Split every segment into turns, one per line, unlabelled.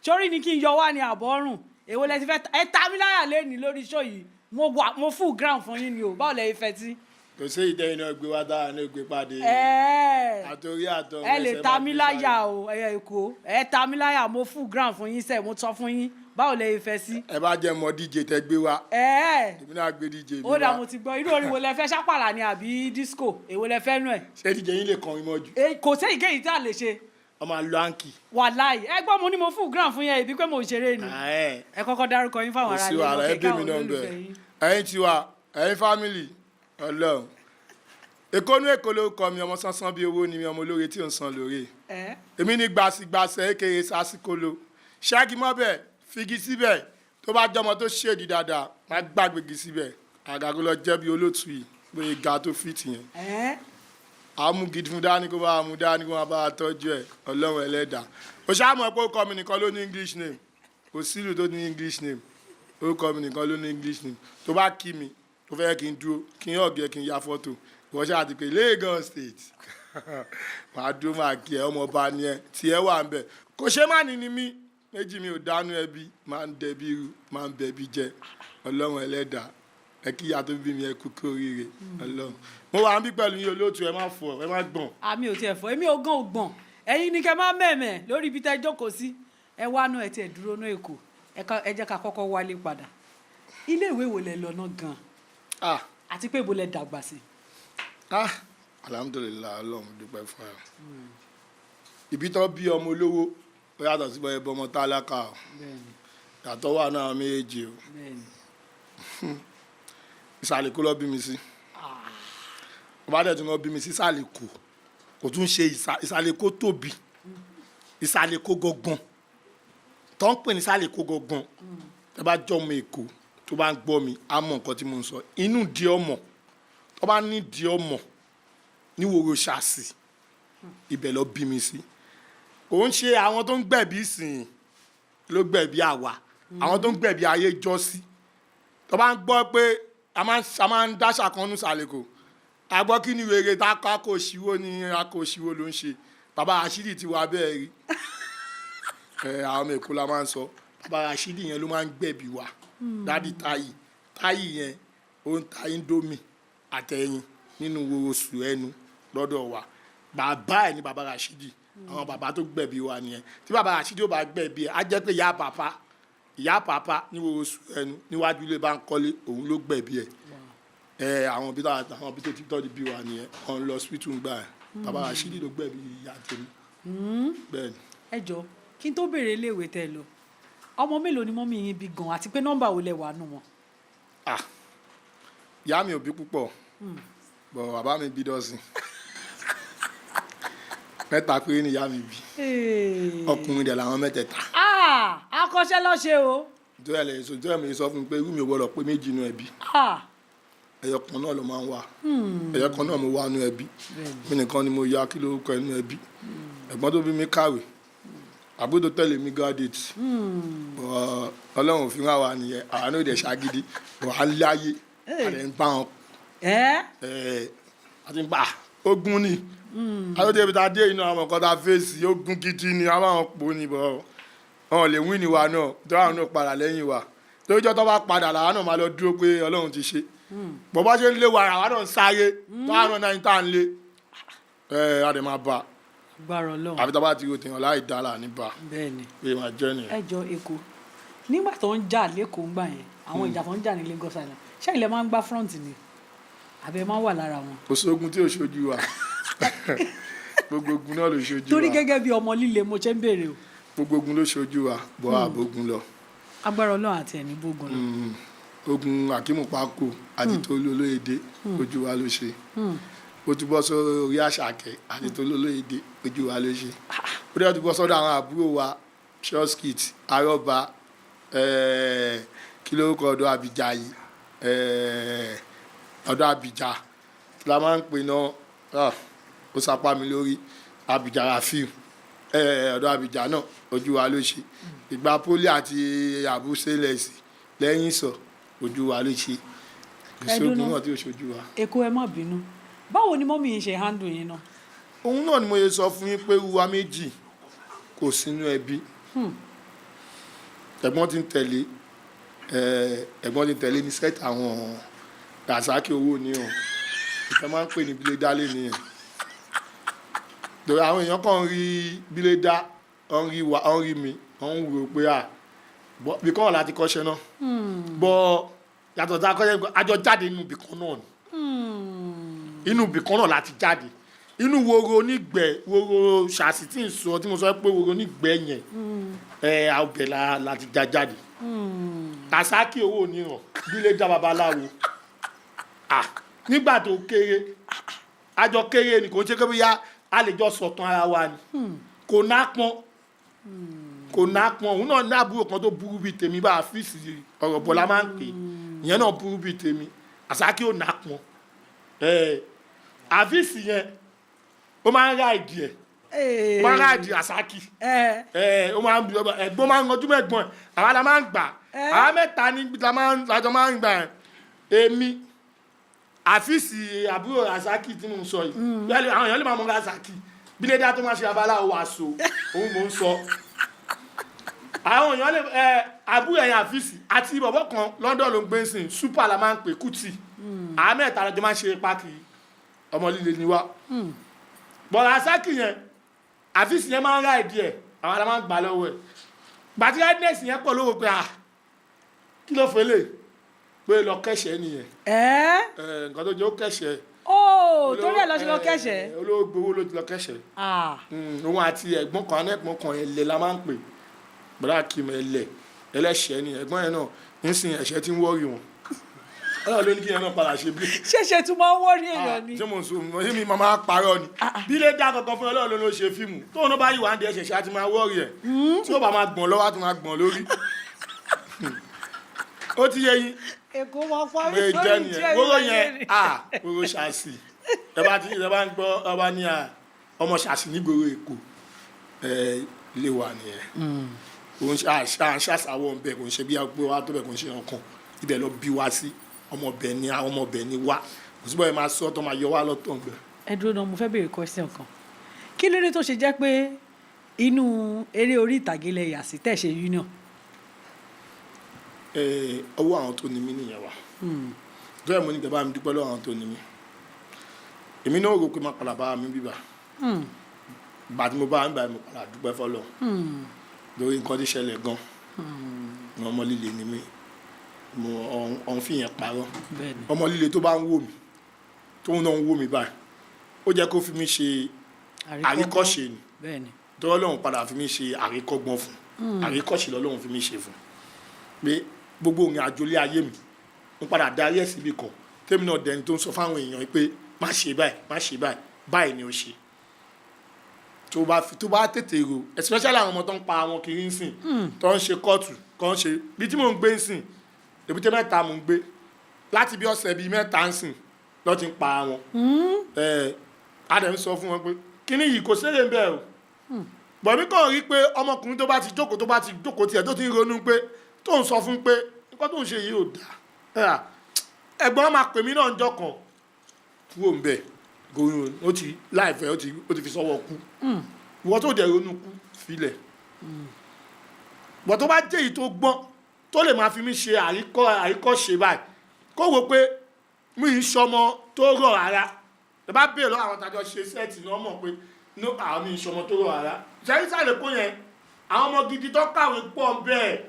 sórí ni kí n yọ wá ní àbọ̀rùn èwo lẹ ti fẹ́ ẹ ta mí láyà lẹ́ni lórí show yìí mo full ground fún yín ni o báwo lẹ fẹ́ tí.
kò sí ìdẹ́yìn náà gbé wá dára náà gbé pàdé àtòrí àtọ̀
ẹ lè ta mí láyà o ẹ̀yà èkó ẹ ta mí láyà mo full ground fún yín sẹ́ẹ̀ mo sọ fún yín báwo lẹ fẹ́ sí.
ẹ bá jẹ́ mọ DJ tẹ gbé wá èmi náà gbé DJ mi wá.
ó dà mo ti gbọ́ irú orin wo lẹ fẹ́ ṣàpàlà ni àbí disco èwo lẹ fẹ́ nù ẹ̀.
ṣé DJ yín lè kọrin mọ́ jù.
kò sẹ́yìn kéyìí tí a lè ṣe.
ọmọ àlọ́ àǹkì.
wàláì ẹ gbọ́ mo ní mo full ground fún yẹn ibi pé mo ṣeré ni. ẹ kọ́kọ́ dárúkọ yín fáwọn ará ilé ọkẹ́ káwọn olólùfẹ́ yín.
ẹ̀yin tiwa ẹ̀yin fámìlì Ọlọ́run èkó ní èkó ló kọ mi ọmọ sánsán bíi owó ni mi ọmọ olóore tí ò ń san lóore èmi ní gbàsígbàsẹ̀ èkèrè sásìkòlò ṣáàgì mọ́bẹ̀ figi síbẹ̀ tó bá jọmọ tó ṣèdí dáadáa má gbàgbégi síbẹ̀ àgàgó lọ jẹ́ bí olóòtú yìí pé ga tó fìtì yẹn àmú gidi fún dání kó bá mú dání kó má bá tọ́jú ẹ̀ Ọlọ́run ẹlẹ́dàá ó ṣàmọ̀ pé ó kọ́ mi nìkan ló ní English name kò sílù tó ní English name ó kọ́ mi nìkan ló ní English name tó bá kí mi tó fẹ́ kí n dúró kí n ọ̀gẹ́ kí n ya fọ́tò wọ́n ṣáà ti pé Lagos State màá dúró máa kí ẹ ọmọ ọba ni ẹ tí ẹ wà ń bẹ kò ṣe má ní ni mí méjì mi ò dánú ẹbí máa ń dẹbi irú máa ń bẹbi jẹ Ọlọ́run ẹlẹ́dàá ẹ kí ìyá tó bí mi ẹ kú kí oríire Ọlọ́run mo wà ń bí pẹ̀lú yín olóòtú ẹ má fọ ẹ má gbọ̀n.
àmì ò tiẹ̀ fọ èmi ò gán ò gbọ̀n ẹ̀yin ni kẹ́ máa mẹ̀mẹ̀ lórí ibi tẹ́ jókòó sí ẹ wá nú ẹ tiẹ̀ dúró ní Èkó ẹ jẹ́ ká kọ́kọ́ wálé padà ilé ìwé wo lẹ lọ náà gan-an àti pé ibo lẹ dàgbà sí.
alhamdulilayi Ọlọ́run dúpẹ́ fún ẹ ibi tó bí ọmọ olówó ó yàtọ̀ sí bọ́ẹ̀ bọ́mọ tálákà o yàtọ̀ wà náà méjì o ìsàlẹ̀ kó lọ bí mi sí ọba dẹ̀ tún lọ bí mi sí ìsàlẹ̀ kó kò tún ṣe ìsàlẹ̀ kó tóbi ìsàlẹ̀ kó gangan tó ń pè ní ìsàlẹ̀ kó gangan tẹ bá jọ ọmọ Èkó tó bá ń gbọ́ mi á mọ̀ nǹkan tí mo ń sọ inú di ọmọ tó bá ní di ọmọ níwòrò ṣàṣì ibẹ̀ lọ bí mi sí kò ń ṣe àwọn tó ń gbẹ̀bí sìn ló gbẹ̀bí àwa àwọn tó ń gbẹ̀bí ayé jọ sí tó bá ń gbọ́ pé a máa ń dáṣà kan ní sàlẹ̀kò àgbọ́ kí ni wèrè tá a kò ṣíwó ní akò ṣíwó ló ń ṣe bàbá àṣírí ti wà bẹ́ẹ̀ rí àwọn ọmọ Èkó la máa ń sọ bàbá àṣírí yẹn ló máa ń gbẹ̀bí wa dádì táyì yẹn ó ń ta indomie àtẹ̀yìn nínú oṣù ẹnu lọ́dọ̀ wa bàbá ẹ̀ ní bàbá Rashidi àwọn bàbá tó gbẹ̀bí wa nìyẹn tí bàbá Rashidi ó bá gbẹ̀bí ẹ̀ á jẹ́ pé ìyá pàpà ní oṣù ẹnu níwájú ilé bá ń kọ́lé òun ló gbẹ̀bí ẹ̀ àwọn bí tó ti tọ́jú bí wa nìyẹn ọ̀n lọ hospital ń gbà ẹ̀ bàbá Rashidi ló gbẹ̀bí ìyá tèmi bẹ́ẹ̀ ni.
ẹ jọ kí n tó béèrè iléèwé tẹ lọ ọmọ mélòó ni mọ́mí yín bí gan àti pé nọ́mbà wo lẹ wà nù wọn.
ìyá mi ò bí púpọ̀ bọ̀ bàbá mi bí dọ́sìn mẹ́ta péré ni ìyá mi bí ọkùnrin dẹ̀ làwọn mẹ́tẹ̀ẹ̀ta.
akọ́ṣẹ́ lọ́ṣẹ́ o.
tó yẹ mi sọ fún mi pé irú mi ò gbọ́dọ̀ pé méjì nínú ẹbí ẹyọ kan náà ló máa ń wà ẹyọ kan náà mo wà nínú ẹbí mi nìkan ni mo ya kí lórúkọ nínú ẹbí ẹ̀gbọ́n tó bí mi kàwé àbúrò tẹ̀lé mi gádẹ́tì Ọlọ́run fi hàn wá nìyẹn àwọn náà dẹ̀ ṣàgídí wà á láyé àrẹ ń bá wọn àti ń bá ogun ni alóde ibi tá a dé inú àwọn ọkọ tá a fèsì ogun gidi ni àwọn àwọn pò ní bọ wọn lè wí ni wa náà tó àwọn náà padà lẹ́yìn wa tó jọ tó bá padà làwọn náà máa lọ dúró pé Ọlọ́run ti ṣe bọ́bá ṣe ń lé wa àwọn náà ń sáyé tó àwọn náà ń tà ń lé àdè máa bá
gbàrọ Ọlọ́run
àbí tá a bá ti ro tèèyàn láì dára níbà
bẹ́ẹ̀ni
pé máa jẹ́ nìyẹn.
ẹ jọ Èkó nígbà tó ń jà lẹ́kọ̀ọ́ ńgbà yẹn àwọn ìjà tó ń jà ní Lagos Island ṣé ilẹ̀ máa ń gbá front ni àbẹ máa ń wà lára wọn.
kò sógun tí ò ṣojú wa gbogbo ogun náà ló ṣojú wa
torí gẹ́gẹ́ bí ọmọ líle mo ṣe ń béèrè o.
gbogbo ogun ló ṣojú wa bọ́ àbógun lọ.
agbára Ọlọ́run àti ẹ̀ní bógun lọ.
ogun Akimu Pako àti Tolú Olóyèdè ojú wa ló ṣe ó ti bọ́ sórí Àṣàkẹ́ àti Tolú Olóyèdè ojú wa ló ṣe ó dẹ́ ti bọ́ sọ́dọ̀ àwọn àbúrò wa Shoskit Arọ́ba kí lórúkọ ọ̀dọ̀ Àbíjà yìí ọ̀dọ̀ Àbíjà la máa ń pè náà ó sapá mi lórí Àbíjà Rafiu ọ̀dọ̀ Àbíjà náà ojú wa ló ṣe ìgbà poli àti àbúṣelẹ̀sì lẹ́yìn sọ ojú wa ló ṣe ìṣògùn náà tí ó ṣojú wa.
Èkó ẹ má bínú báwo ni mọ́mí yín ṣe handle yín náà.
òun náà ni mo yẹ sọ fún yín pé wúwa méjì kò sínú ẹbí ẹ̀gbọ́n ti ń tẹ̀lé ẹ̀gbọ́n ti ń tẹ̀lé ní sẹ́ẹ̀tì àwọn Rasaki owó ni o ìfẹ́ máa ń pè ní bílédá lé nìyẹn torí àwọn èèyàn kan rí bílédá wọ́n rí mi wọ́n ń wò pé bí kọ́ láti kọ́ṣẹ́ náà bọ́ yàtọ̀ tá a kọ́ṣẹ́ àjọ jáde inú ibì kan náà ni inú ibì kan náà láti jáde inú woro onígbẹ́ woro ṣàṣì tí mo sọ pé woro onígbẹ́ yẹn àbẹ̀ láti jáde Rasaki owó oníran bílédá babaláwo nígbà tó kéré àjọ kéré ni kò ń ṣe pé bóyá a lè jọ sọ̀tàn ara wa ni kò ná pọn òun náà ní àbúrò kan tó burú bíi tèmi bá àfíìsì ọ̀rọ̀ bọ́lá máa ń pè ìyẹn náà burú bíi tèmi Rasaki ò ná pọn àfíìsì yẹn ó máa ń ra ìdí ẹ̀ ó máa ń ra ìdí Rasaki ẹ̀gbọ́n máa ń ranjú mẹ́gbọ́n ẹ̀ àwa la máa ń gbà àwa mẹ́ta ní lájọ máa ń gbà èmi àfíìsì àbúrò Rasaki tí mo ń sọ yìí àwọn èèyàn lè máa mọ Rasaki bílédá tó máa ṣe abaláwo wàásù òun mò ń sọ àwọn èèyàn lè àbúrò ẹ̀yìn àfíìsì àti bọ̀bọ̀ kan London ló ń gbé sìn super la máa ń pè Kuti àwọn mẹ́ta lọ́jọ́ máa ń ṣe pákì ọmọ líle ni wá bọ̀ Rasaki yẹn àfíìsì yẹn máa ń ra ìdí ẹ̀ àwọn la máa ń gbà lọ́wọ́ ẹ̀ gbàtí redness yẹn pọ̀ lówó pé kí ló fẹ́ lè pé lọ kẹ́sẹ̀ nìyẹn nǹkan tó jẹ́ ó kẹ́sẹ̀
torí ẹ̀ lọ sí lọ kẹ́sẹ̀
olóògbé owó ló ti lọ kẹ́sẹ̀ òun àti ẹ̀gbọ́n kan anẹ́gbọ́n kan ẹ̀lẹ́ la máa ń pè bọ́dá kìmọ̀ ẹlẹ́ṣẹ̀ ni ẹ̀gbọ́n yẹn náà ń sin ẹ̀ṣẹ̀ tí ń wọ́ọ̀rì wọn ọlọ́run ló ní kí yẹn náà padà ṣe bí.
ṣẹ̀ṣẹ̀ tún máa ń wọ́ọ̀rì èèyàn ni.
ṣé mo sọ mo yé mi máa parọ́ ni bí lè dá kankan fún ọlọ́run ló ṣe fíìmù tóun náà bá yìí wà á di ẹ̀ṣẹ̀ ṣe àti máa wọ́ọ̀rì ẹ̀ tí ó bá máa gbọ̀n lọ́wọ́ á tún máa gbọ̀n lórí ó ti yé yín
èkó máa fọ́ mi
jẹ́ nìyẹn wóró yẹn wóró ṣàṣì ẹ bá ń gbọ́ ọba ní ọmọ ṣàṣì nígboro Èkó ilé wa nìyẹn òun ṣàṣàwọ̀ ń bẹ̀ kò ń ṣe bí agbó wa tó bẹ̀ kò ń ṣe ọkàn ibẹ̀ lọ bí wa sí ọmọbẹ̀ ni wá kò síbọ̀ yẹn máa sọ tó máa yọ wá lọ́tọ̀ ń gbẹ.
ẹ dúró náà mo fẹ́ béèrè question kan kí ló dé tó ṣe jẹ́ pé inú eré orí ìtàgé lẹ yà sí tẹ̀ ṣe union.
ọwọ́ àwọn tó ní mí nìyẹn wà dọ́yẹ̀ mo ní kẹ́ bá mi dúpẹ́ lọ́wọ́ àwọn tó ní mí èmi náà rò pé má padà bá mi bíbà bàtí mo bá ń bá mi padà dúpẹ́ fọlọ́ lórí nǹkan tí ṣẹlẹ̀ gan ọmọ líle ni mí mo ọ̀n fi yẹn parọ́ ọmọ líle tó bá ń wò mí tóun náà ń wò mí báyìí ó jẹ́ kó fi mí ṣe àríkọ́ṣe ni tọ́lọ́ lọ́hùn padà fi mí ṣe àríkọ́gbọ́n fún àríkọ́ṣe lọ́lọ́hùn fi mí ṣe fún pé gbogbo òrìn àjò lé ayé mi mo padà darí ẹ̀ síbi kan tèmi náà dẹni tó ń sọ fáwọn èèyàn pé má ṣe báyìí má ṣe báyìí báyìí ni ó ṣe tó bá tètè rò especially àwọn ọmọ tó ń pa àwọn kiri ń sìn tó ń ṣe kóòtù kan ṣe bí tí mò ń gbé ń sìn èbúté mẹ́ta mò ń gbé láti bí ọ̀sẹ̀ bíi mẹ́ta ń sìn lọ́ ti ń pa wọn adẹ̀ ń sọ fún wọn pé kíní yìí kò ṣeré ń bẹ̀ o bọ̀mí kàn rí pé ọmọkùnrin tó bá ti jókòó tiẹ̀ tó ti ń ronú pé tó ń sọ fún pé nǹkan tó ń ṣe yìí ò dáa ẹ̀gbọ́n máa pè mí náà ń jọ kan kúrò ń bẹ̀ gòrò ó ti láìfẹ́ ó ti fi sọ́wọ́ kú ìwọ tó dẹ̀ ronú kú filẹ̀ bọ̀ tó bá jẹ́ èyí tó gbọ́n tó lè máa fi mí ṣe àríkọ́ṣe báyìí kó wò pé mí ń sọmọ tó rọ̀ rárá ẹ bá bèèrè lọ́wọ́ àwọn tàjọ ṣe sẹ́ẹ̀tì náà mọ̀ pé àwọn mi ń sọmọ tó rọ̀ rárá ṣẹ́yìn sàlẹ̀ kó yẹn àwọn ọmọ gidi tó kàwé pọ̀ bẹ́ẹ̀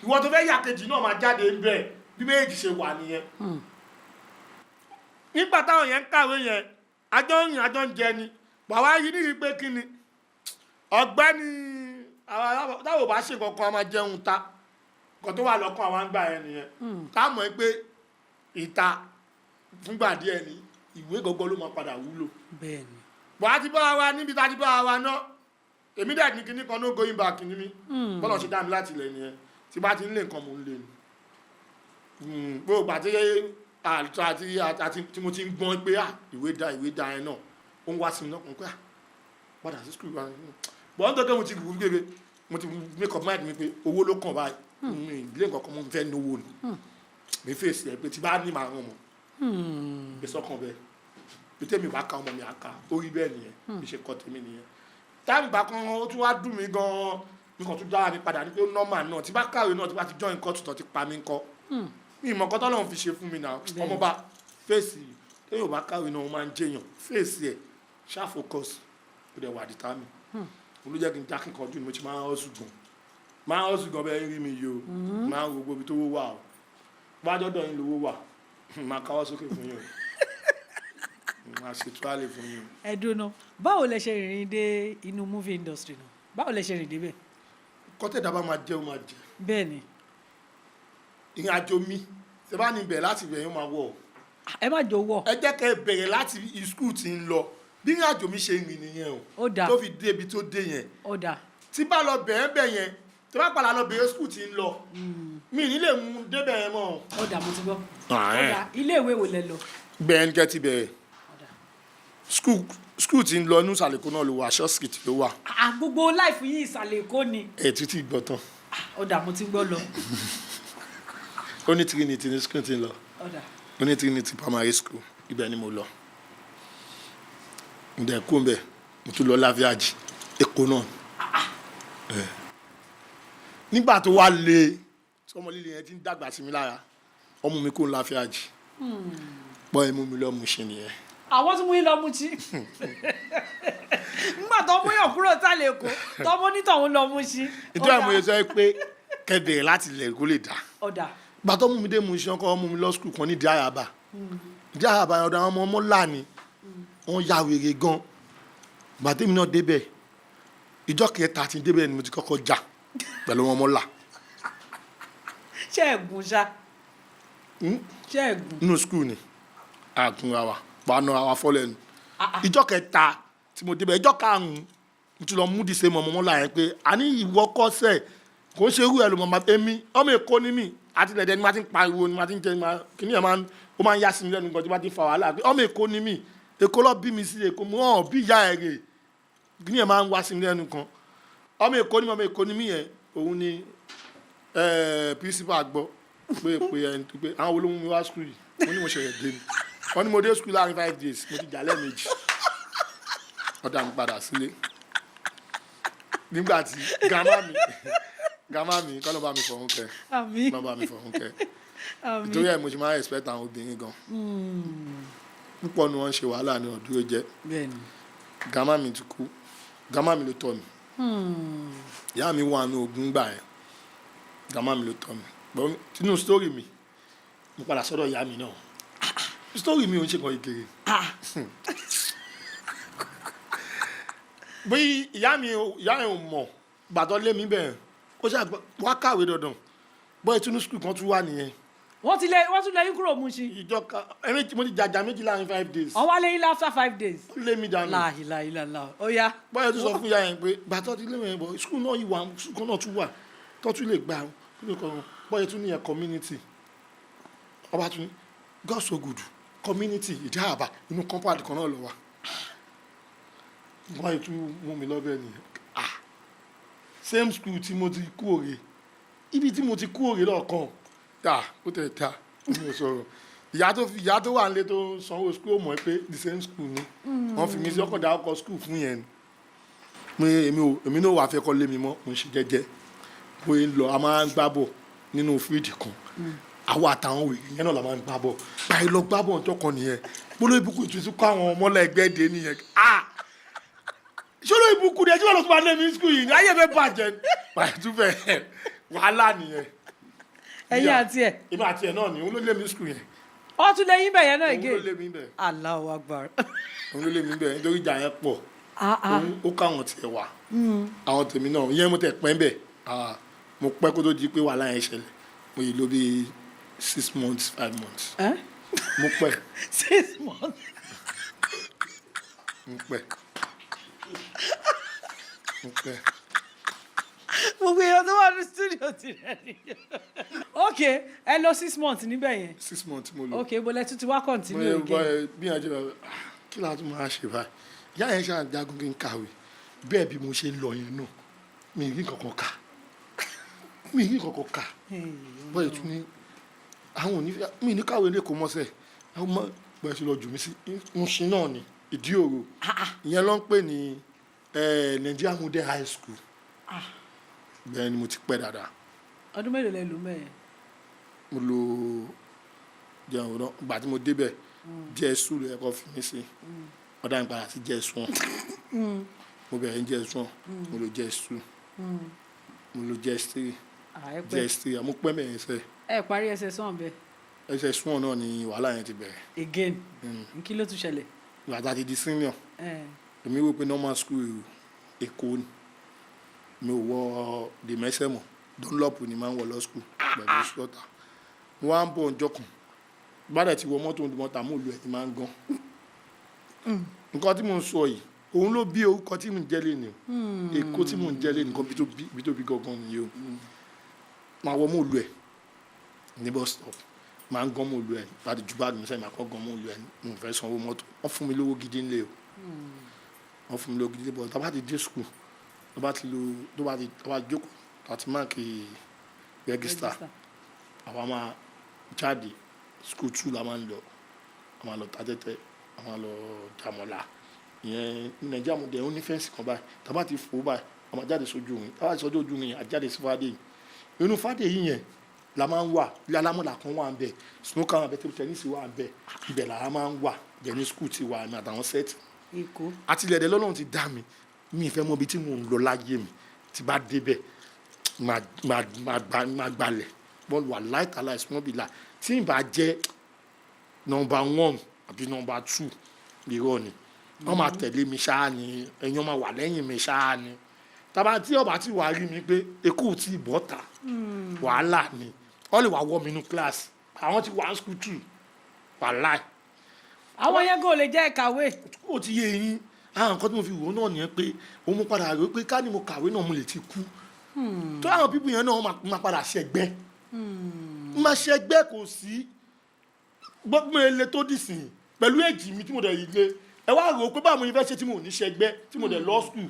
ìwọ tó fẹ́ yà kejì náà máa jáde ń bẹ́ẹ̀ bí méjì ṣe wà nìyẹn nígbà táwọn yẹn ń kàwé yẹn àjọ ń jẹ ni bàbá yìí níbi pé kí ni ọ̀gbẹ́ni táwọn bá ṣe kankan a máa jẹun ta nǹkan tó wà lọ́kàn àwọn àgbà yẹn nìyẹn táwọn pé ìta fúngbà díẹ̀ ni ìwé gọ́gọ́ ló máa padà wúlò bọ̀ á ti bá wa níbi tá a ti bá wa ná èmi dẹ̀ ní kíní kan no going back ní mi bọ́lá ṣe dá mi láti ilẹ̀ nìyẹn tí bá ti ń lé nǹkan mò ń lé ni gbogbo àti tí mo ti ń gbọ́n pé ìwé da yẹn náà ó ń wá sí mi náà kàn pé padà sí skul wa bọ́ ń tọ́kẹ́ mo ti gbogbo gbére mo ti make up mind mi pé owó ló kàn báyìí ilé nǹkan kan mo fẹ́ náwó ni mi fèsì ẹ̀ pé tí bá ní màá ràn mọ́ gbé sọ́kàn bẹ́ẹ̀ bí tèmi bá ka ọmọ mi àká ó rí bẹ́ẹ̀ nìyẹn bí ṣe kọ́ tèmi nìyẹn táàmì bá kan ó tún wá dùn mí gan-an mi kàn tún dára mi padà ní pé ó nọ́mà náà tí bá kàwé náà tí bá ti join court tó ti pa mí ńkọ́ mi ìmọ̀ nǹkan tọ́lọ́run fi ṣe fún mi náà ọmọ bá fèsì téèyàn bá kàwé náà ó máa ń jẹyàn fèsì ẹ̀ ṣáà focus kó dẹ̀ wà determine olùjẹ́ kí n já kíkan ojú ni mo ti máa ń hustle gan bẹ́ẹ̀ rí mi yìí o máa ń gbogbo ibi tó wó wà o bá jọ́dọ̀ yín lówó wà máa káwọ́ sókè fún yín o máa ṣètò àlè fún yín o.
ẹ dúró báwo lẹ ṣe rìnrìn dé inú movie industry náà báwo lẹ ṣe rìn débẹ̀.
kọ́tẹ̀dá bá máa jẹ́ ó máa jẹ́.
bẹ́ẹ̀ ni.
ìrìn àjò mi ṣe bá ní bẹ̀rẹ̀ láti bẹ̀rẹ̀ yóò máa wọ̀.
ẹ má jò wọ̀.
ẹ jẹ́ kẹ́ ẹ bẹ̀rẹ̀ láti school tí ń lọ bí ìrìn àjò mi ṣe rìn nìyẹn o.
ó dáa
tó fi dé ibi tó dé yẹn.
ó dáa.
tí bá lọ bẹ̀rẹ̀ bẹ̀ yẹn tí bá padà lọ bẹ̀rẹ̀ school tí ń lọ mi ní lè mú débẹ̀ yẹn mọ́.
ó dáa mo ti gbọ́. ó dáa ilé ìwé wo lẹ lọ.
bẹ́ẹ̀ ni kẹ́ ti bẹ̀rẹ̀ school tí ń lọ ní ìsàlẹ̀ èkó náà ló wà short street ló wà.
gbogbo láìfù yín ìsàlẹ̀ èkó ni.
ẹ̀ títí gbọ́ tán.
ó dáa mo ti gbọ́ lọ.
ó ní Trinity ní school tí ń lọ.
ó dáa.
ó ní Trinity primary school ibẹ̀ ni mo lọ. ǹdẹ̀ kú ń bẹ̀ mo tún lọ Láfíàjì èkó náà. nígbà tó wá lé ọmọ líle yẹn ti ń dàgbà sí mi lára ọmọ mi kò ń Láfíàjì pọ́ ẹ mú mi lọ mú ṣe nìyẹn.
àwọn tí mo yín lọ mú tí nígbà tó mú yàn kúrò sálẹ̀ èkó tó mú nítọ̀hún lọ mú sí.
nítorí àwọn èèyàn sọ pé kẹbẹ̀rẹ̀ láti ilẹ̀ kó lè dá.
ọ̀dà.
gbà tó mú mi dé mú sí ọkọ mú mi lọ skul kan ní ìdí àyàbá ìdí àyàbá yẹn ọ̀dọ̀ àwọn ọmọ láàánú wọn ya wèrè gan gbà tèmi náà débẹ̀ ìjọ kẹta ti débẹ̀ ni mo ti kọ́kọ́ jà pẹ̀lú wọn mọ́là.
ṣé ẹ̀gùn ṣá. ṣé ẹ̀gùn.
nínú skul ni àgùn àwà pàánù àwà fọ́lẹ́nu ìjọ kẹta tí mo débẹ̀ ìjọ karùn-ún mo ti lọ mú dìse mọ́ mọ́là yẹn pé àní ìwọ kọ́sẹ̀ kò ń ṣe irú ẹ̀ ló mọ̀ èmi ọmọ èkó ni mí àti lẹ́dẹ̀ ni ma ti ń pariwo ni ma ti ń jẹ́ kíní ẹ̀ ó máa ń yá sí mi lẹ́nu nǹkan tí ma ti fa wàhálà pé ọmọ èkó ni mí èkó lọ bí mi sí èkó mo hàn bí ìyá ẹ̀ rè kíní ẹ̀ máa ń wá sí mi lẹ́nu kan ọmọ èkó ni mí yẹn òun ni principal gbọ́ pé àwọn olóhùn mi wá skul yìí mo ní mo ṣẹ̀yẹ̀ dé mi wọ́n ní mo dé skul láàrin 5 days mo ti jà lẹ́ẹ̀mejì wọ́n dá mi padà sílé nígbà tí gàmá mi kọ́ ló bá mi fọ̀hún kẹ́ ló bá mi fọ̀hún kẹ́ nítorí ẹ̀ mo ṣe máa expect àwọn obìnrin gan púpọ̀ ni wọ́n ṣe wàhálà ní ọ̀dúró jẹ́ gàmá mi ti kú gàmá mi ló tọ́ mi ìyá mi wà ní ogun gbà yẹn gàmá mi ló tọ́ mi bọ́n tinú sítórì mi mo padà sọ́dọ̀ ìyá mi náà sítórì mi ò ń ṣe kan ìkéré bí ìyá mi ò mọ̀ gbàtọ́ lé mi bẹ́ẹ̀ ó ṣe wá kàwé dandan bọ́ ìtúnú skul kan tún wà nìyẹn.
wọ́n tún lé yín kúrò mú sí.
ìjọka mo ti jàjà méjì láàrin 5 days.
wọ́n wá lé yín after 5 days.
ó lé mi dànù.
láàhìláhìlá ó yá.
bọ́yọ̀ tún sọ fún ìyá yẹn pé gbàtọ́ ti lé mi bọ̀ skul náà yìí wà skul kan náà tún wà tó tún lè gbà bọ́yọ̀ tún níyẹn community ọba tún God so good community ìjà àbá inú compound kan náà lọ wà wọ́n yìí tún mú mi lọ́bẹ̀ nìyẹn same school tí mo ti kú òre ibi tí mo ti kú òre lọ́ọ̀kan ó tẹ̀ ta mi ò sọ̀rọ̀ ìyá tó wà nílé tó sanwó school mọ̀ pé the same school ni wọ́n fi mi sí ọkọ̀ ọkọ̀ school fún yẹn ni èmi náà wà fẹ́ kọ́ lé mi mọ́ mo ń ṣe jẹ́jẹ́ bóyá ń lọ a máa ń gbá bọ̀ nínú fíìdì kan àwọn àtàwọn wèrè yẹn náà la máa ń gbá bọ̀ báyìí lọ gbá bọ̀ ọjọ́ kan nìyẹn gbólóhùn ìbùkún ìtúsí kọ́ àwọn ọmọlẹ́gbẹ́ dé nìyẹn ṣọlọ ìbùkún ni ẹjọ́ wọn lọ fún wa lẹ́mí skul yìí ní ayé fẹ́ bàjẹ́ báyìí tún fẹ́ wàhálà nìyẹn.
ẹ̀yin àti ẹ̀.
èmi àti ẹ̀ náà ni òun ló lé mi skul yẹn.
ó tún lé yín bẹ̀ yẹn náà
òun ló lé mi bẹ̀.
Allahu Akbar.
òun ló lé mi bẹ̀ nítorí ìjà yẹn pọ̀ ó káwọn tiẹ̀ wà àwọn tèmi náà ìyẹn mo tẹ̀ pẹ́ bẹ̀ mo pẹ́ kó tó di pé wàhálà yẹn ṣẹlẹ̀ mo yìí ló bí 6 months 5 months. mo pẹ́.
6 months.
mo pẹ́.
gbogbo èèyàn tó wà ní studio ti rẹ ni. ok ẹ lọ 6 months níbẹ̀ yẹn.
6 months mo lò.
ok bọ́lẹ̀ tún ti wá continue again.
bí a jẹ kí la tún máa ṣe báyìí ìyá yẹn ṣáà jagun kí n kàwé bẹ́ẹ̀ bí mo ṣe lọ yẹn náà mi ì rí kankan kà bọ́ẹ̀ tún ní àwọn òní mi ní kàwé lẹ́kọ̀ọ́ mọ́sẹ̀ àwọn ọmọ bẹ́ẹ̀ ṣe lọ jù mí sí Mushin náà ni ìdí òru ìyẹn ló ń pè ní Nigeria Model High School bẹ́ẹ̀ ni mo ti pẹ́ dáadáa.
ọdún mélòó lẹ lò mẹ́ẹ̀.
mo lo jẹun náà ìgbà tí mo débẹ̀ JS2 ló yẹ kó fi mí sí ọ̀dà ìgbàlá sí JS1 mo bẹ̀rẹ̀ ní JS1 mo lo JS2 mo lo JS3 JS3 àmọ́ pẹ́ mẹ́rin sẹ́.
ẹ parí SS1 bẹ́ẹ̀.
SS1 náà ni wàhálà yẹn ti bẹ̀rẹ̀.
again kí ló tún ṣẹlẹ̀.
ìgbà tá a ti di senior èmi wò pé normal school Èkó ni mi ò wọ the mẹsẹ̀mọ̀ Dunlop ni máa ń wọ lọ school pẹ̀lú ṣọ́tà wọ́n á ń bọ̀ ọjọ́ kan gbádẹ̀ ti wọ mọ́tò mú ìlú ẹ̀ ti máa ń gan nǹkan tí mo ń sọ yìí òun ló bí orúkọ tí mo ń jẹ́lé ni Èkó tí mo ń jẹ́lé nìkan bí tó bí gangan nìyí o máa wọ mọ́ ìlú ẹ̀ ní bus stop máa ń gan mọ́ ìlú ẹ̀ láti ju báàgì mi sẹ́yìn máa kọ́ gan mọ́ ìlú ẹ̀ mo fẹ́ sanwó mọ́tò wọ́n fún mi lówó gidi ńlẹ̀ o wọ́n fún mi lówó gidi bọ̀ tá bá ti dé school tó bá jókòó láti máàkì rẹ́gísítà àwa máa jáde school 2 la máa ń lọ a máa lọ tajẹ́tẹ́ a máa lọ jàmọ́lá ìyẹn nàìjíríà mo dẹ̀ ó ní fẹ́ǹsì kan báyìí tá bá ti fò báyìí a máa jáde sójú orin tá bá ti sọjú ojú orin a jáde sí fàdé yìí inú fàdé yìí yẹn la máa ń wà ilé alámọ̀lá kan wà ń bẹ̀ snooker wà ń bẹ̀ table tennis wà ń bẹ̀ ibẹ̀ la máa ń wà bẹ̀ ní school ti wà ní àtàwọn sẹ́ẹ̀tì àtìlẹ̀dẹ̀ lọ́lọ́run ti dá mi mi ìfẹ́ mọ ibi tí mo ń lọ láyé mi tí bá débẹ̀ máa gbalẹ̀ bọ́ọ̀lù wà láìtàlá ìsúnmọ́bìlà tí ì bá jẹ́ nọmba 1 àbí nọmba 2 irọ́ ni wọ́n máa tẹ̀lé mi ṣáá ni ẹ̀yàn máa wà lẹ́yìn mi ṣáá ni tàbá tí ọba tí wàá rí mi pé ekú tí bọ́ta wàhálà ni wọ́n lè wá wọ́ mi nínú kíláàsì àwọn ti wà school 2 wàhálà.
àwọn yẹn kò lè jẹ́ ìkàwé.
ó ti yé yín àwọn nǹkan tí mo fi wò náà nìyẹn pé òun mo padà rò pé ká ní mo kàwé náà mo lè ti kú tó àwọn pípù yẹn náà máa padà ṣẹgbẹ́ máa ṣẹgbẹ́ kò sí gbogbo ele tó dì sí pẹ̀lú èjì mi tí mo dẹ̀ yìí lé ẹ wá rò pé báwo mo fẹ́ ṣe tí mo ní ṣẹgbẹ́ tí mo dẹ̀ lọ skul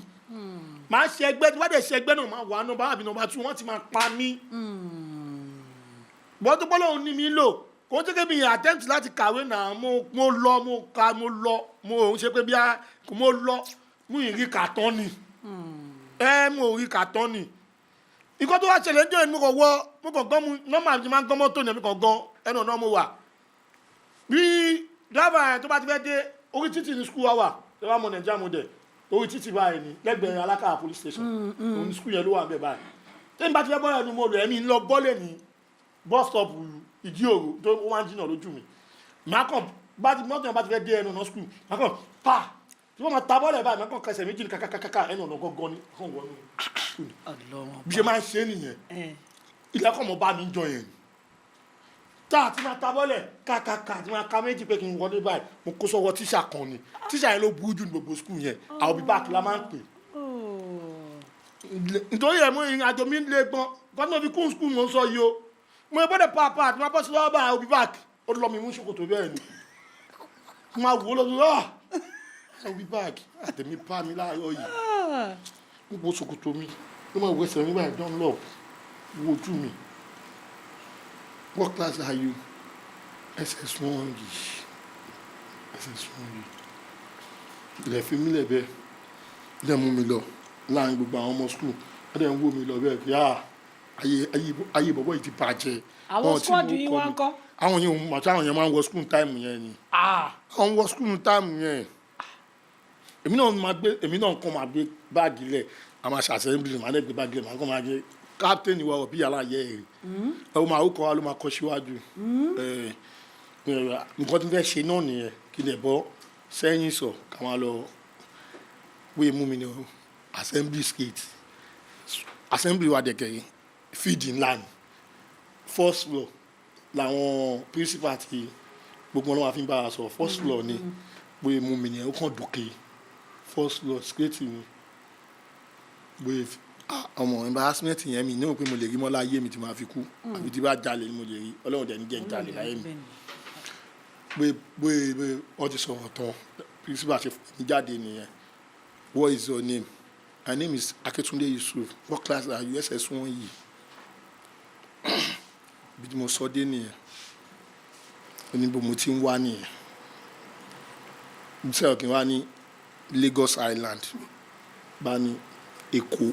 máa ṣẹgbẹ́ tí wọ́n dẹ̀ ṣẹgbẹ́ náà máa wà nọ́mbà àbí nọ́mbà 2 wọ́n ti máa pa mí bọ́n tó bọ́lọ́ òun ní mi lò kò ń tẹ́kẹ́ mi attempt láti kàwé náà mo lọ òun ṣe pé bí mo lọ mo ìrí kàtọ́ ni mo rí kàtọ́ ni nǹkan tó wá ṣẹlẹ̀ ń jẹ́ mo kàn gan mu nọ́mbà mi máa ń gan mọ́tò ní ẹ̀mí kan gan ẹnu ọ̀nà mo wà bí dábàá tó bá ti fẹ́ dé orí títì ní skul wà lọ́wọ́ mo nàìjíríà mo dẹ̀ orí títì báyìí ni lẹ́gbẹ̀ẹ́ alákàrà police station òun ní skul yẹn ló wà ń bẹ̀ báyìí tí n bá ti fẹ́ bọ́ọ̀lù ẹnu mo lò ẹ̀mí ń lọ bọ́ọ̀lù ní bus stop ìdí òru tó wá ń jìnnà lójú mi màá kàn bá ti mọ́tò yẹn bá ti fẹ́ dé ẹnu ọ̀nà skul màá kàn pa tí wọ́n máa ta bọ́ọ̀lù ẹ̀ báyìí màá kàn kẹsẹ̀ méjì ní kàkàkàkà ẹnu ọ̀nà gọ́gọ́ ní kàn wọnú bí ṣe máa ń ṣe nìyẹn ilẹ̀kùn mọ́ bá mi jọ yẹn tá a ti máa ta bọ́ọ̀lù kàkàkà tí máa ka méjì pé kí n wọlé báyìí mo kó sọ́wọ́ tíṣà kan ni tíṣà yẹn ló burú jù ní gbogbo skul yẹn àwọn òbí báàkì la máa ń pè nítorí ẹ̀ mú ìrìn àjò mi lè gbọ́n gbọ́n fi kún skul mo ń sọ yìí o mo ẹ bọ́dẹ̀ pàápàá àti máa bọ́ sí lọ́wọ́ báyìí òbí báàkì ó lọ́ mi mú ṣòkòtò bẹ́ẹ̀ ni mo máa wò ó lọ́dún òbí báàkì àtẹ̀mí pa mi láàárọ̀ yìí mo bọ́ ṣòkòtò mi ló máa wọ ẹsẹ̀ mi báyìí Dunlop wo ojú mi what class are you SS1 yìí SS1 yìí ilẹ̀ fi mí lẹ̀ bẹ́ẹ̀ ilẹ̀ mú mi lọ láàrin gbogbo àwọn ọmọ skul wọ́n dẹ̀ ń wò mí lọ bẹ́ẹ̀ pé ayé bọ̀bọ̀ yìí ti bàjẹ́.
àwọn skọ́ọ̀dù yìí wá ń kọ́.
àwọn yẹn màtí àwọn yẹn máa ń wọ skul táìmù yẹn ni àwọn wọ skul táìmù yẹn èmi náà kàn máa gbé báàgì lẹ̀ a máa ṣàṣẹ́ńbìlì máa lẹ́gbẹ̀ẹ́ báàgì lẹ̀ máa kàn máa gbé kápítẹ́nì wa òbí yàrá yẹ ẹ̀ ẹ̀ máa kọ́ wa ló máa kọ́ síwájú nǹkan tí fẹ́ ṣe náà nìyẹn kí lè bọ́ sẹ́yìn sọ ká máa lọ wé mú mi ní assembly skate assembly wa dẹ̀kẹ̀ feed ńlá ni first floor làwọn principal ti gbogbo wọn fi ń bá a sọ first floor ni wé mú mi ní ó kàn dòkè first floor skate ni wé ọmọ embarrassment yẹn mi ní òpin mo lè rí mọ́ láyé mi tí máa fi kú àbí tí bá jalè ni mo lè rí ọlọ́run dẹ̀ ní jẹ́ ń jalè láyé mi pé wọ́n ti sọ̀rọ̀ tán principal ṣe ní jáde nìyẹn what is your name? My name is Aketunde Yusuf. What class are you? SS1 yìí bí mo sọ dé nìyẹn oníbo mo ti ń wá nìyẹn bí sẹ́yọ̀ kí n wá ní Lagos Island bá ní Èkó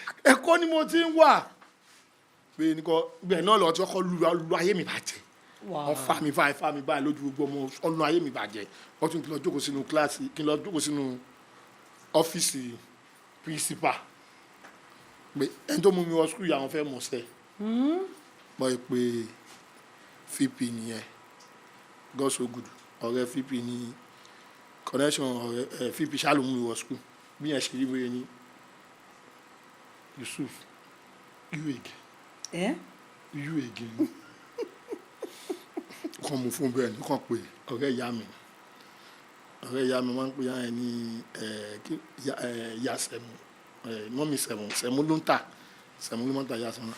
Èkó ni mo ti ń wà pé nìkan bẹ́ẹ̀ náà lọ tí wọ́n kọ́ lu ayé mi bàjẹ́ wọ́n fa mi báyìí lójú gbogbo ọmọ ọ̀nà ayé mi bàjẹ́ wọ́n tún kí n lọ jókòó sínú kíláàsì kí n lọ jókòó sínú ọ́fíìsì principal pé ẹni tó mú mi wọ skul yà wọ́n fẹ́ mọ̀ sẹ́ bọ́ ẹ pé VP nìyẹn God so good ọ̀rẹ́ VP ní connection ọ̀rẹ́ VP ṣáàlù mú mi wọ skul bí yẹn ṣe rí wéyẹ ní Yusuf you again kàn mú fún bẹ́ẹ̀ ní kàn pé ọ̀rẹ́ ìyá mi máa ń pè yá ẹ ní ìyá sẹ̀mú mọ́mí sẹ̀mú ló ń tà sẹ̀mú ló ń tà ìyá sẹ̀mú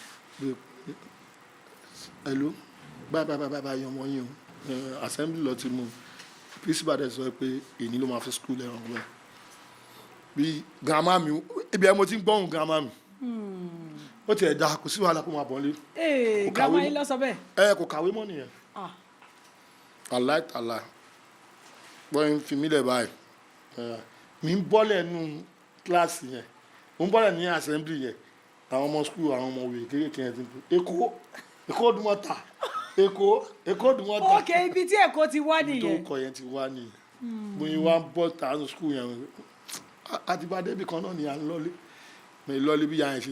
hello báyìí ọmọ yín o assembly lọ ti mú principal dẹ̀ sọ pé èyí ló máa fi school ẹ̀rọ ọ̀gbọ́n bí grandma mi ibi ẹ̀ mo ti ń gbọ́hùn grandma mi ó tiẹ̀ da kò sí wàhálà kó máa bọ̀ lé.
grandma yín lọ sọ bẹ́ẹ̀.
Kò kàwé mọ́ nìyẹn. aláìtàlà wọ́n fi mí lẹ̀ báyìí mi ń bọ́lẹ̀ nínú kíláàsì yẹn mo ń bọ́lẹ̀ ní assembly yẹn àwọn ọmọ skul àwọn ọmọ òwe kéékèèké yẹn ti ń pè Èkó dùmọ̀tà Èkó dùmọ̀tà.
ok ibi tí Èkó ti wá nìyẹn.
ibi tó kọ yẹn ti wá nìyẹn bóyá wá ń bọ́ tàánù skul yẹn àtibá débì kan náà ni à ń lọlé mi lọlé bí yàrá yẹn ṣe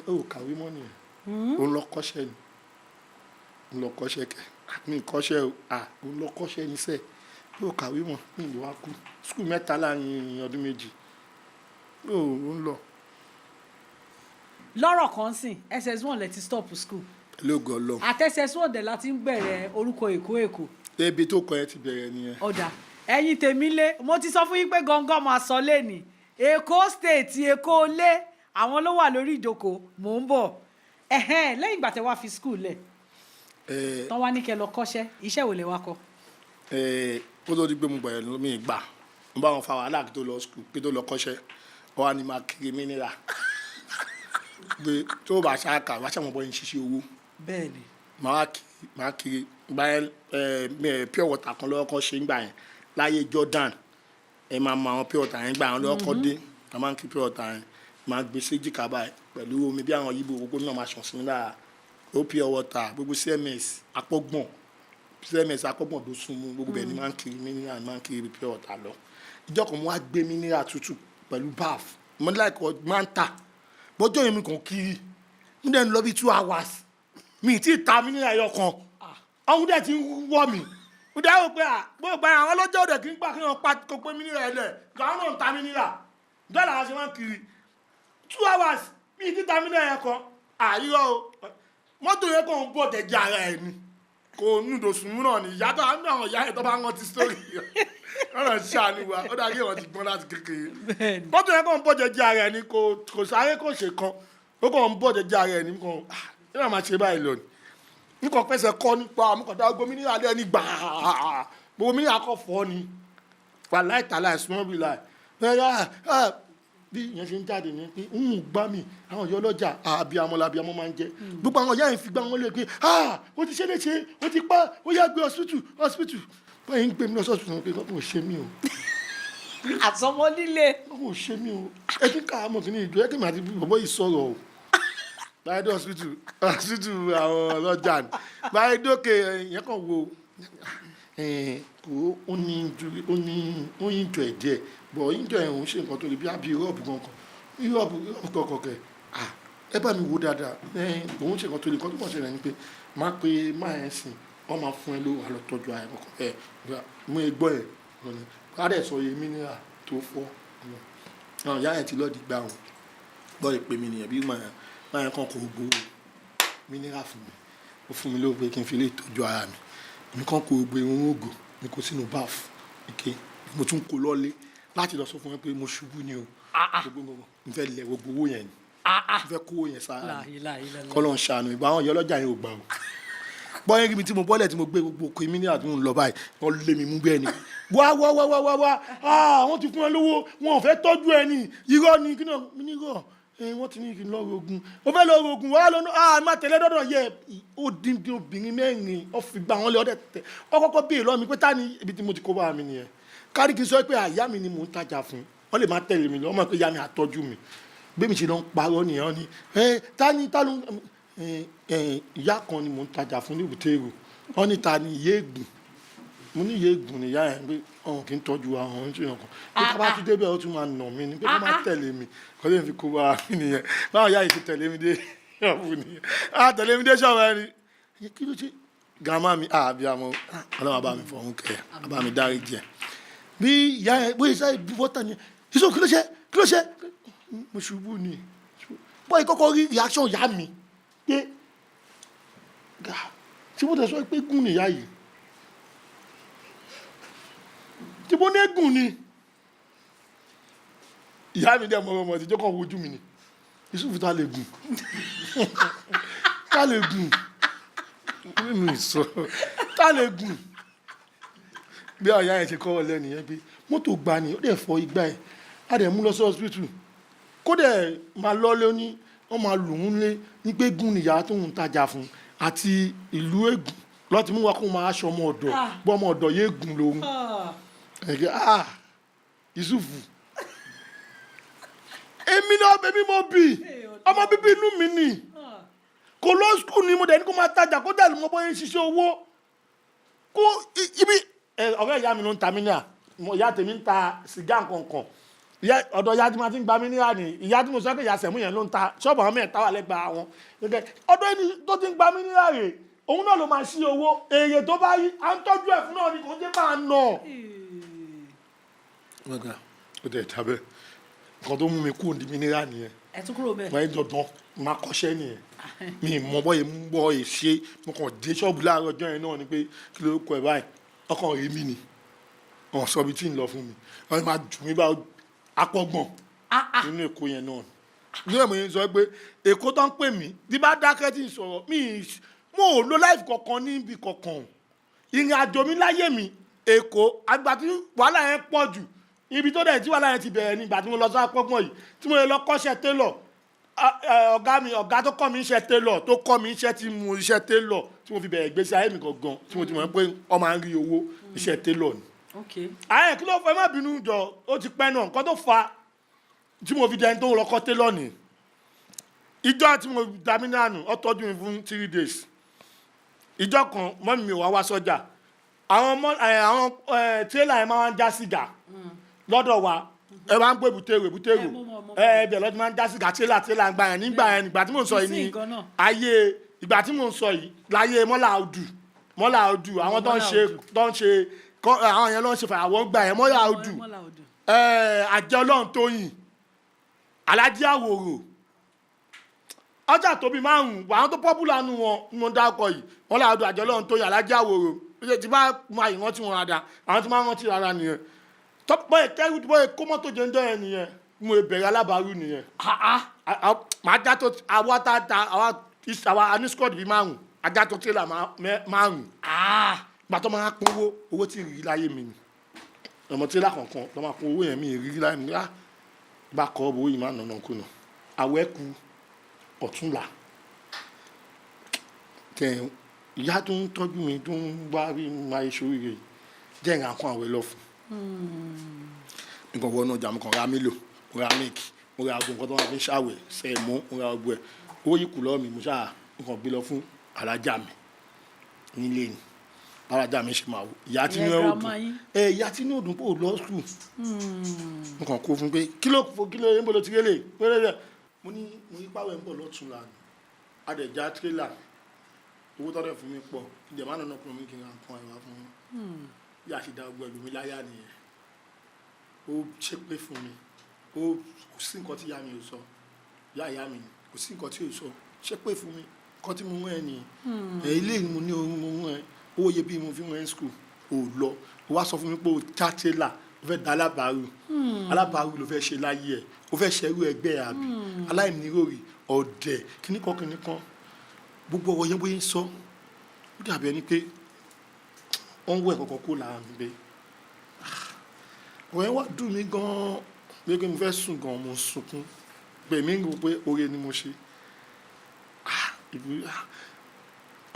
ó kàwé mọ́ nìyẹn ó ń lọ kọ́ṣẹ́ ni ó ń lọ kọ́ṣẹ́ kẹ́ mi kọ́ṣẹ́ ó ń lọ kọ́ṣẹ́ ní sẹ́ẹ̀ ó kàwé mọ́ ní ìlú wa kú skul 3 láàrin ọdún 2 ó ń lọ.
lọ́rọ̀ kan sìn SS1 lẹ ti stop school.
lóògùn Ọlọ́run.
àti SS1 dẹ̀ la ti ń bẹ̀rẹ̀ orúkọ Èkó.
ebi tó kọ ẹ ti bẹ̀rẹ̀ nìyẹn.
ọ̀dà ẹ̀yin tèmi lé mo ti sọ fún yín pé gangan máa sọ lẹ́nìí Èkó state Èkó lé àwọn ló wà lórí ìjókòó mò ń bọ̀ lẹ́yìn ìgbà tẹ́ wá fi school lẹ̀ tán wá ní kẹ́ lọ kọ́ṣẹ́ iṣẹ́ wo lẹ wá kọ́.
ó tó di pé mo bẹ̀rẹ̀ lómi ìgbà mo bá wọn fa wàhálà kí tó lọ school kí tó lọ kọ́ṣẹ́ wọ́n á ní máa kiri mineral pé tó bá ṣáàkà wá ṣàwọn bọ́ yín ṣiṣẹ́ owó.
bẹ́ẹ̀ni.
máa kiri báyẹn pure water kan lọ́wọ́ kan ṣe ń gbà yẹn láyé Jordan ẹ máa mọ àwọn pure water yẹn gbà àwọn lọ́wọ́ kan dé a máa ń kí pure water yẹn máa gbé séjìká báyìí pẹ̀lú omi bí àwọn yíbo gbogbo náà máa ṣàn sí nílà ó pure water gbogbo CMS apọ́gbọ̀n tó súnmú gbogbo bẹ́ẹ̀ ni máa ń kiri mineral máa ń kiri pure water lọ ìjọ kan mo wá gbé mineral tútù pẹ̀lú baff mo ní láìkọ́ máa ń tà bọ́jọ́ yẹn mi kàn kiri mo dẹ̀ ń lọ bí 2 hours mi ti ta mineral ẹyọ kan ọ̀hún dẹ̀ ti ń wọ́ mi mo dẹ̀ wò pé gbogbo àwọn ọlọ́jọ́ òde kì í gbà kí wọ́n pa kó pé mineral ẹ̀ lẹ̀ gbàgbọ́n náà ń ta mineral dọ́là wọn ṣe máa ń kiri 2 hours mi ti ta mineral ẹyọ kan àyíwọ́ o mọ́tò yẹn kàn ń bọ̀ tẹ̀jẹ̀ ara ẹ̀ ni kò nùdò sùnmù náà ni ìyá tó àwọn ìyá ẹ̀ tó bá ń rántí sórí ọ̀nà ṣàánú wa ó dàgé ìwọ̀n ti gbọ́n láti kékeré mọ́tò yẹn kàn ń bọ̀ jẹjẹ ara ẹ̀ ni kò sáré kò ṣe kan ó kàn ń bọ̀ jẹjẹ ara ẹ̀ ni kàn yóò máa ṣe báyìí lọ ni nǹkan pẹ́sẹ̀ kọ́ nípa àmúkọ̀dá gómìnà alẹ́ ní gbàá gómìnà akọ̀fọ́ ni wàláì tàláì small bill láì bí ìyẹn ṣe ń jáde ní pé ń gbá mi àwọn ìyá ọlọ́jà àbíamọ làbíamọ máa ń jẹ gbogbo àwọn ìyá yẹn fi gbá wọn lé pé ó ti ṣe léṣe ó ti pa ó yá gbé hospital báyìí ń gbé mi lọ sọ́ọ̀tún pé kò ṣe mí o.
àsọmọ líle.
kò ṣe mí o ẹ kí ká mọ̀ kí ni ìjọ ẹ kí n àti bọ̀bọ̀ yìí sọ̀rọ̀ o. báyìí dé hospital àwọn ọlọ́jà ni báyìí dókè yẹn kàn wo ó ní ìjọ ẹ̀ díẹ̀ bọ̀ ìjọ ẹ̀ ń ṣe nǹkan tó lè bí àbí rọ́ọ̀bù kankan rọ́ọ̀bù kankan kẹ̀ ẹ bá mi wo dáadáa òun ṣe nǹkan tó lè kọ́ tó kàn ṣe rẹ̀ ni pé máa pe máa ẹ̀ sìn wọ́n máa fún ẹ lówó àlọ́ tọ́jú ara ẹ̀ mú ẹ gbọ́ ẹ̀ lọ́nà kárẹ̀ sọ yẹ mineral tó fọ́ àwọn ìyá yẹn ti lọ́ọ̀dì gbà wọn gbọ́ ìpè mi nìyẹn bí máa yẹn kàn kó gbó mineral fún mi ó fún mi lówó pé kí n fi lè tọ́jú ara mi mi kàn kó gbé irun ògùn mi kó sínú báf ike mo tún kó lọ́lé láti lọ sọ fún wọn pé mo ṣubú ni o n fẹ́ lẹ̀ gbogbo owó yẹn ni n fẹ́ kó owó yẹn sára kọ́lọ́ ń ṣàánú ìgbà àwọn ìyá ọlọ́jà yẹn ò gbà o bọ́yẹ̀ kí mi tí mo bọ́lẹ̀ tí mo gbé gbogbo òkè mi ní àdúgbò lọ báyìí wọ́n lé mi mú bẹ́ẹ̀ ni wá wọ́n ti fún ẹ lówó wọn ò fẹ́ tọ́jú ẹ ní irọ́ ni kí náà mi ní irọ́ wọ́n ti ní kí n lọ rogun ó fẹ́ lọ rogun wá lọ́nà má tẹ̀lé dọ́dọ̀ yẹ ó dín obìnrin mẹ́rin ó fi gbà wọ́n lé ọdẹ tẹ̀ ọ kọ́kọ́ béèrè lọ́ọ̀ mi pé ta ni ibi tí mo ti kó bá mi nìyẹn kárí kí n sọ pé àyà mi ni mò ń tajà fún wọ́n lè má tẹ̀lé mi lọ́mọ pé ìyá mi àtọ́jú mi bí mi ṣe lọ ń parọ́ nìyẹn ni ta ló ìyá kan ni mò ń tajà fún ní ìbùtẹ́rù wọ́n ní ta ni ìyé ègùn mo ní ìyé ègùn nìyá yẹn pé ọ̀hún kì í tọ́jú àwọn ohun tí yàn kan pé ká bá tún débẹ̀ ó tún máa nà mí ni pé kó má tẹ̀lé mi kó lè fi kó bá mi nìyẹn báwọn ìyá yìí ti tẹ̀lé mi dé ṣọ́ọ̀bù nìyẹn tẹ̀lé mi dé ṣọ́ọ̀bù ẹni kí ló ṣe gàmá mi àbí àmọ́ ọlọ́run bá mi fọ̀hún kẹ́ bá mi dárí jẹ bí ìyá yẹn bóyá ìṣe ìbúwọ́tà ni ìṣó kí ló ṣe mo ṣubú ni bóyá kọ́kọ́ rí reaction ìyá mi pé tí mo tẹ̀ sọ pé gùn nìyá yìí tí mo ní gùn ni ìyá mi dẹ̀ mọ̀ ọmọ ìtìjọ́ kan wojú mi ni Yusuf ta lè gùn ta lè gùn mi sọ ta lè gùn bí ọ̀yá yẹn ṣe kọ́ ọ lẹ́nu yẹn pé mọ́tò gba ni ó dẹ̀ fọ igbá ẹ̀ á dẹ̀ mú lọ sí hospital kó dẹ̀ máa lọ́lé ó ní wọ́n máa lù ú lé ní pé gùn nìyá tó ń tajà fún àti ìlú ègùn lọ́ti mú wa kó máa aṣọ ọmọ ọ̀dọ̀ bọ́ ọmọ ọ̀dọ̀ yé gùn lòun ẹ̀gẹ́ Yusufu èmi náà bẹ́bí mo bì ọmọ bíbí inú mi nì kò lọ skul ni mo dẹ̀ ní kó máa tajà kó dẹ̀ mọ́ bóyá ń ṣiṣẹ́ owó kó ibi ọ̀rẹ́ ìyá mi ló ń ta mí ní à ìyá tèmi ń ta sìgá nǹkan ọ̀dọ̀ ìyá tí ma ti ń gba mí níyà ni ìyá tí mo sọ pé ìyá sẹ̀mú yẹn ló ń ta ṣọ́ọ̀bù àwọn mẹ́ta wà lẹ́gbàá wọn ọ̀dọ̀ ẹni tó ti ń gba mí níyà rè òun náà ló máa ṣí owó èrè tó bá yí à ń tọ́jú ẹ̀ fún náà ni kò ń jẹ́ máa nà. ọ̀gá ó tẹ̀ tábẹ́ nǹkan tó mú mi kú òǹdí mi níyà nìyẹn
ẹ tún kúrò bẹ́ẹ̀.
wọ́n ń dandan máa kọ́ṣẹ́ nìyẹn mi mọ bọ́yẹ mú bọ́ ẹ ṣe mo kàn dé ṣọ́ọ̀bù láàárọ̀ ọjọ́ yẹn náà ni pé kí ló kọ ẹ̀ báyìí ọkàn rí mi ni wọn sọ bí tí ń lọ fún mi wọn máa jù mí bá apọ̀gbọ̀n nínú èkó yẹn náà ní ẹ̀mọ̀ yẹn sọ pé èkó tó ń pè mí bí bá dákẹ́ tí ń sọ̀rọ̀ mo ò lo láìfù kankan níbi kankan ìrìn àjò mi láyé mi èkó àgbà tí wàhálà yẹn pọ̀ jù ibi tó dẹ̀ tí wàhálà yẹn ti bẹ̀rẹ̀ ní ìgbà tí mo lọ sọ apọ̀gbọ̀n yìí tí mo lọ kọ́ṣẹ́ télọ̀ ọ̀gá tó kọ́ mi iṣẹ́ télọ̀ tó kọ́ mi iṣẹ́ tí mo iṣẹ́ télọ̀ tí mo fi bẹ̀rẹ̀ gbèsè ayé mi gangan tí mo ti mọ̀ pé ọ máa ń rí owó iṣẹ́ télọ̀ ni. ààyè kí ló fẹ́ má bínú jọ ó ti pẹ́ náà nǹkan tó fa tí mo fi dẹni tó lọ kọ́ télọ̀ ni ìjọ tí mo dami nánú ó tọ́jú mi fún 3 days ìjọ kan mọ́mí mi ò wá sọ́jà àwọn télà yẹn máa ń já sìgá lọ́dọ̀ wa ẹ máa ń gbé bùtẹ́rù ẹbẹ̀ lọ́dún máa ń já sìgá télà ń gbà yẹn nígbà tí mò ń sọ yìí ní ayé ìgbà tí mò ń sọ yìí láyé mọ́là odù àwọn tó ń ṣe àwọn yẹn ló ń ṣe fàyàwọ́ gbà yẹn mọ́là odù àjẹ́ ọlọ́run tó yìn alájí àwòrò ọjà tóbi márùn-ún àwọn tó pọ́pùlà nù wọn ni mo dákọ̀ yìí mọ́là odù àjẹ́ ọlọ́run tó yìn alájí àwòrò tí bá máa yìn wọ́n tí wọ́n rada àwọn tí máa ń rántí rárá nìyẹn tọ́pọ̀ ẹ̀kẹ́rù tí wọ́n kó mọ́tò jẹ́ ń dọ́ yẹn nìyẹn mo bẹ̀rẹ̀ alábàárù nìyẹn màá já tó àwa anísíkọ́ọ̀dù bíi márùn-ún ajá tó tẹ́lá márùn-ún gbàtọ́ máa pín owó tí rí láyé mi ni ọmọ tẹ́lá kọ̀ọ̀kan lọ́ máa pín owó yẹn mi rí láyé mi bá kọ́ owó yìí máa nànà kùnà àwẹ́kù ọ̀túnla tẹ̀ ìyá tó ń tọ́jú mi tó ń wá rí máa ṣorí rẹ̀ jẹ́ ìrìn àkọ́ àwẹ̀ lọ fún nǹkan wọnú ọjà mo kàn ra mílò mo ra míìkì mo ra àgbo nǹkan tó wà fi ń ṣàwẹ̀ sẹ́ẹ̀mú mo ra ọgbọ ẹ̀ owó yìí kù lọ́wọ́ mi mo ṣáà nǹkan gbé lọ fún alájà mi nílé ni alájà mi ṣe máa wò ìyá tí ní ọdún ìyá tí ní ọdún pò lọ sùn mo kàn kó fún pé kí ló ń bọ̀ lọ tirẹ́lẹ̀ pẹ́rẹ́rẹ́ mo ní pàwẹ́ ń bọ̀ lọ́tún la adẹ̀já tirẹ́là owó tọ́lẹ̀ fún mi pọ̀ ìjẹ̀má náà kúrò mí kí n ra nǹkan ẹ̀wà fún mi bí a ṣe da ọgbọ ẹlòmí láyà nìyẹn ó ṣépè fún mi ó kò sí nǹkan tí ìyá mi ò sọ ìyá mi kò sí nǹkan tí ò sọ ṣépè fún mi nǹkan tí mo mú ẹ nìyẹn ilé ni mo ní ohun mo mú ẹ owó yẹ bí mo fi mú ẹ ní skul ò lọ ó wá sọ fún mi pé ó já télà ó fẹ́ da alábàárù alábàárù ló fẹ́ ṣe láyé ẹ̀ ó fẹ́ ṣerú ẹgbẹ́ ẹ̀ àbí aláìníròrì ọ̀dẹ̀ kíníkan gbogbo ọ̀rọ̀ yẹn bóyá ń sọ ó dàbí ẹni pé wọ́n ń wọ ẹ̀kọ́kọ́ kó lára mi bẹ́ẹ̀ ọ̀rọ̀ yẹn wá dùn mí gan-an pé mo fẹ́ sùn gan-an mo sunkún pé mi ń rò pé oore ni mo ṣe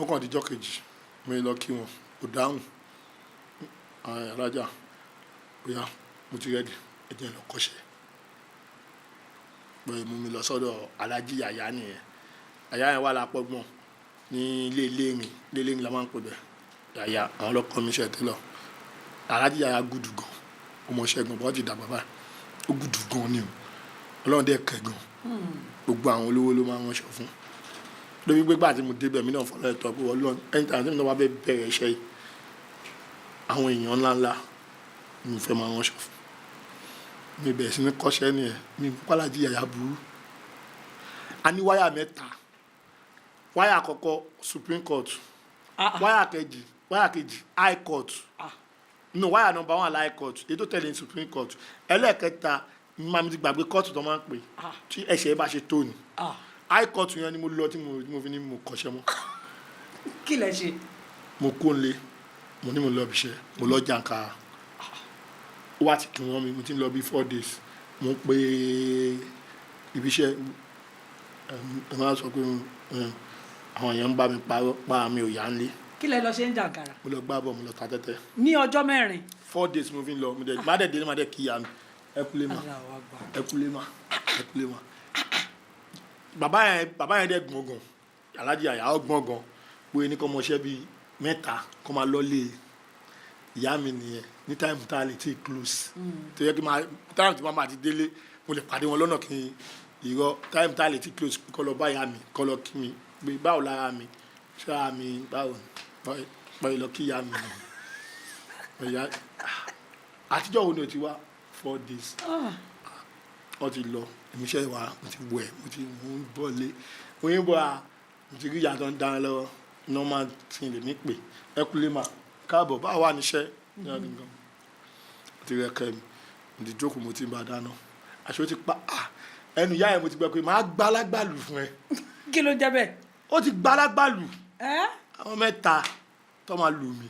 ọkàn àdìjọ́ kejì mo lọ kí wọn kò dáhùn alájà bóyá mo ti rẹ́dì ẹ̀jẹ̀ lọ kọ́ṣẹ́ pé mú mi lọ sọ́dọ̀ alájí yàyà nìyẹn yàyà yẹn wà lápọ̀gbọ̀n ní ilé ìlérin la máa ń pè bẹ́ẹ̀ yàyà àwọn ọlọ́kọ mi ṣe tẹ́lọ̀ alájí yàyà gùdù gan ọmọ ṣẹ́gun bọ́ọ̀dì dàgbà báyìí ó gùdù gan ni o ọlọ́run dẹ́ kẹ́ gan gbogbo àwọn olówó ló máa ń ránṣọ fún lórí gbégbá tí mo débẹ̀ mí náà fọlọ́ ẹ̀tọ́ pé ọlọ́run ẹni tàbí tí mo bá bẹ̀rẹ̀ iṣẹ́ yìí àwọn èèyàn ńláńlá ni mo fẹ́ máa ránṣọ fún mi bẹ̀rẹ̀ sí ní kọ́ṣẹ́ nìyẹn mi pàlájì yàyà burú a ní wáyà mẹ́ta wáyà àkọ́kọ́ Supreme Court wáyà kejì High Court no wáyà number 1 High Court èyí tó tẹ̀lé ní Supreme Court ẹlẹ́ẹ̀kẹta máa mi ti gbàgbé kóòtù tó máa ń pè tí ẹ̀ṣẹ̀ bá ṣe tó ni High Court yẹn ni mo lọ tí mo fi ní mo kọ́ṣẹ́ mọ́.
kí lẹ ṣe.
mo kó n lé mo ní mo lọ ibiṣẹ́ mo lọ jàǹkà ó wá ti kí wọ́n mi mo ti ń lọ bí 4 days mo ń pe ibiṣẹ́ ẹ máa sọ pé àwọn èèyàn ń bá mi pa mi ò yá ń lé.
kí lẹ lọ ṣe ń jàǹkàrà.
mo lọ gbá bọ̀ mo lọ ta tẹ́tẹ́.
ní ọjọ́ mẹ́rin.
4 days mo fi ń lọ má dẹ̀ délé má dẹ̀ kíyà mi ẹ kúlé mà bàbá yẹn dẹ̀ gbọ̀ngàn alájí àyà ó gbọ̀ngàn pé ní kọ́ ọmọọṣẹ́ bíi 3 kọ́ máa lọ́lé ìyá mi nìyẹn ní táìmù tá a lè tí ì close tó yẹ kí táìmù tí wọ́n máa ti délé mo lè pàdé wọn lọ́nà kí ìrọ táìmù tá a lè tí ì close kọ́ lọ bá ìyá mi kọ́ lọ kí mi pé báwo lára mi ṣáà mi báwo pẹ̀lú lọ kí ìyá mi nìyẹn àtijọ́ wo ni o ti wá 4 days wọ́n ti lọ ìmúṣẹ́ wa mo ti wẹ̀ mo ti mú bọ́ọ̀lé mo yín bọ́ a mo ti rí ìyá tó ń dáná lọ́wọ́ normal tí lè mí pè ẹ kú lè mà káàbọ̀ báwo wà níṣẹ́ ní ọdún gan mo ti rẹ kẹ́ mi mo ti jókòó mo ti ń bá dáná aṣọ ti pa ẹnu ìyá yẹn mo ti gbẹ pé màá gbá lágbàlù fún ẹ.
kí ló jẹ́ bẹ́ẹ̀.
ó ti gbá lágbàlù àwọn 3 tó máa lù mí.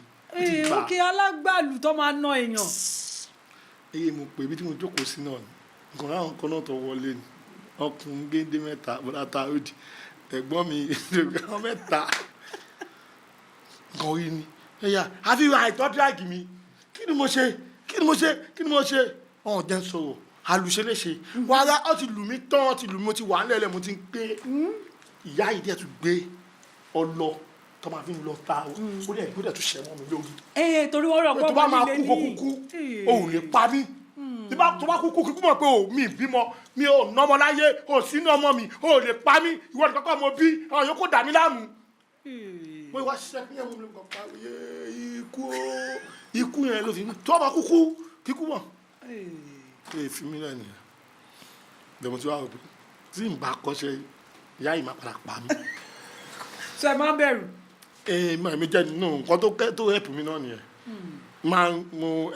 òkè alágbàlù tó máa ná èèyàn.
eye mo pè bí tí mo jókòó sí náà ni nǹkan láwọn kan náà tó wọlé ni ọkùnrin géńdé 3 bọ́lá ta òdì ẹ̀gbọ́n mi àwọn 3 nǹkan rí ni ẹ̀yà àfihàn àìtọ́jú àgì mi kí ni mo ṣe ọ̀hún jẹ́ sọ̀rọ̀ àlùṣeléṣe wàhálà ó ti lù mí tán ó ti lù mí mo ti wà nílẹ̀ mo ti ń gbé ìyá yìí dẹ̀ tún gbé ọlọ tó máa fi ń lọ ta ó dẹ̀ tún ṣẹ̀wọ̀n mi lórí.
torí wọ́n rọ̀ pé
ọmọ mi lè ní tó bá máa kú òun lè pa mí tó bá kú kíkú mọ̀ pé mi bímọ mi ò nọmọ láyé ò sínú ọmọ mi ò lè pa mí ìwọ nìkan kọ́ mo bí àwọn yòókù dà mí láàmú. mo wá ṣiṣẹ́ kí yẹn mo lè kọ́ pa ikú yẹn ló fi tó bá kíkú mọ̀ fi mí lẹ́nu yẹn dẹ̀mọ̀ tí wàá rò pé tí n bá kọ́ṣẹ́ ìyá yìí máa padà pa mí.
ṣe máa ń bẹ̀rù.
mi jẹ́ nínú nǹkan tó help mi náà nìyẹn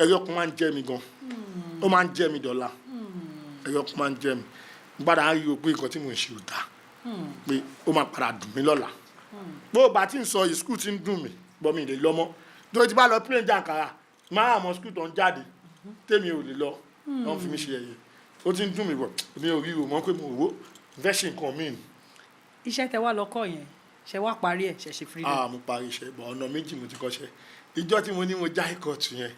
ẹ̀rọ kan máa ń jẹ́ mi gan ó máa ń jẹ́ mi dọ̀la ẹ̀rọ kan máa ń jẹ́ mi gbádà á rí o pé nǹkan tí mo ń ṣe ò dáa pé ó máa padà dùn mí lọ́la bó o bá ti ń sọ yìí skul ti ń dùn mí bọ́ mi lè lọ mọ́ tó ti bá lọ plane jàǹkàrà máa àmọ́ skul tó ń jáde tèmi ò lè lọ wọ́n fi mí ṣe ẹ̀yẹ ó ti ń dùn mí bọ̀ mi ò rí o mọ́ pé mo wò ó fẹ́ ṣe nǹkan míì.
iṣẹ́ tẹ wá lọ kọ́ yẹn ṣe wá parí ẹ̀ ṣe freedom.
mo parí iṣẹ́ bọ̀ ọ̀nà méjì mo ti kọ́ṣẹ́ ìjọ tí mo ní mo já ìkọ̀tù yẹn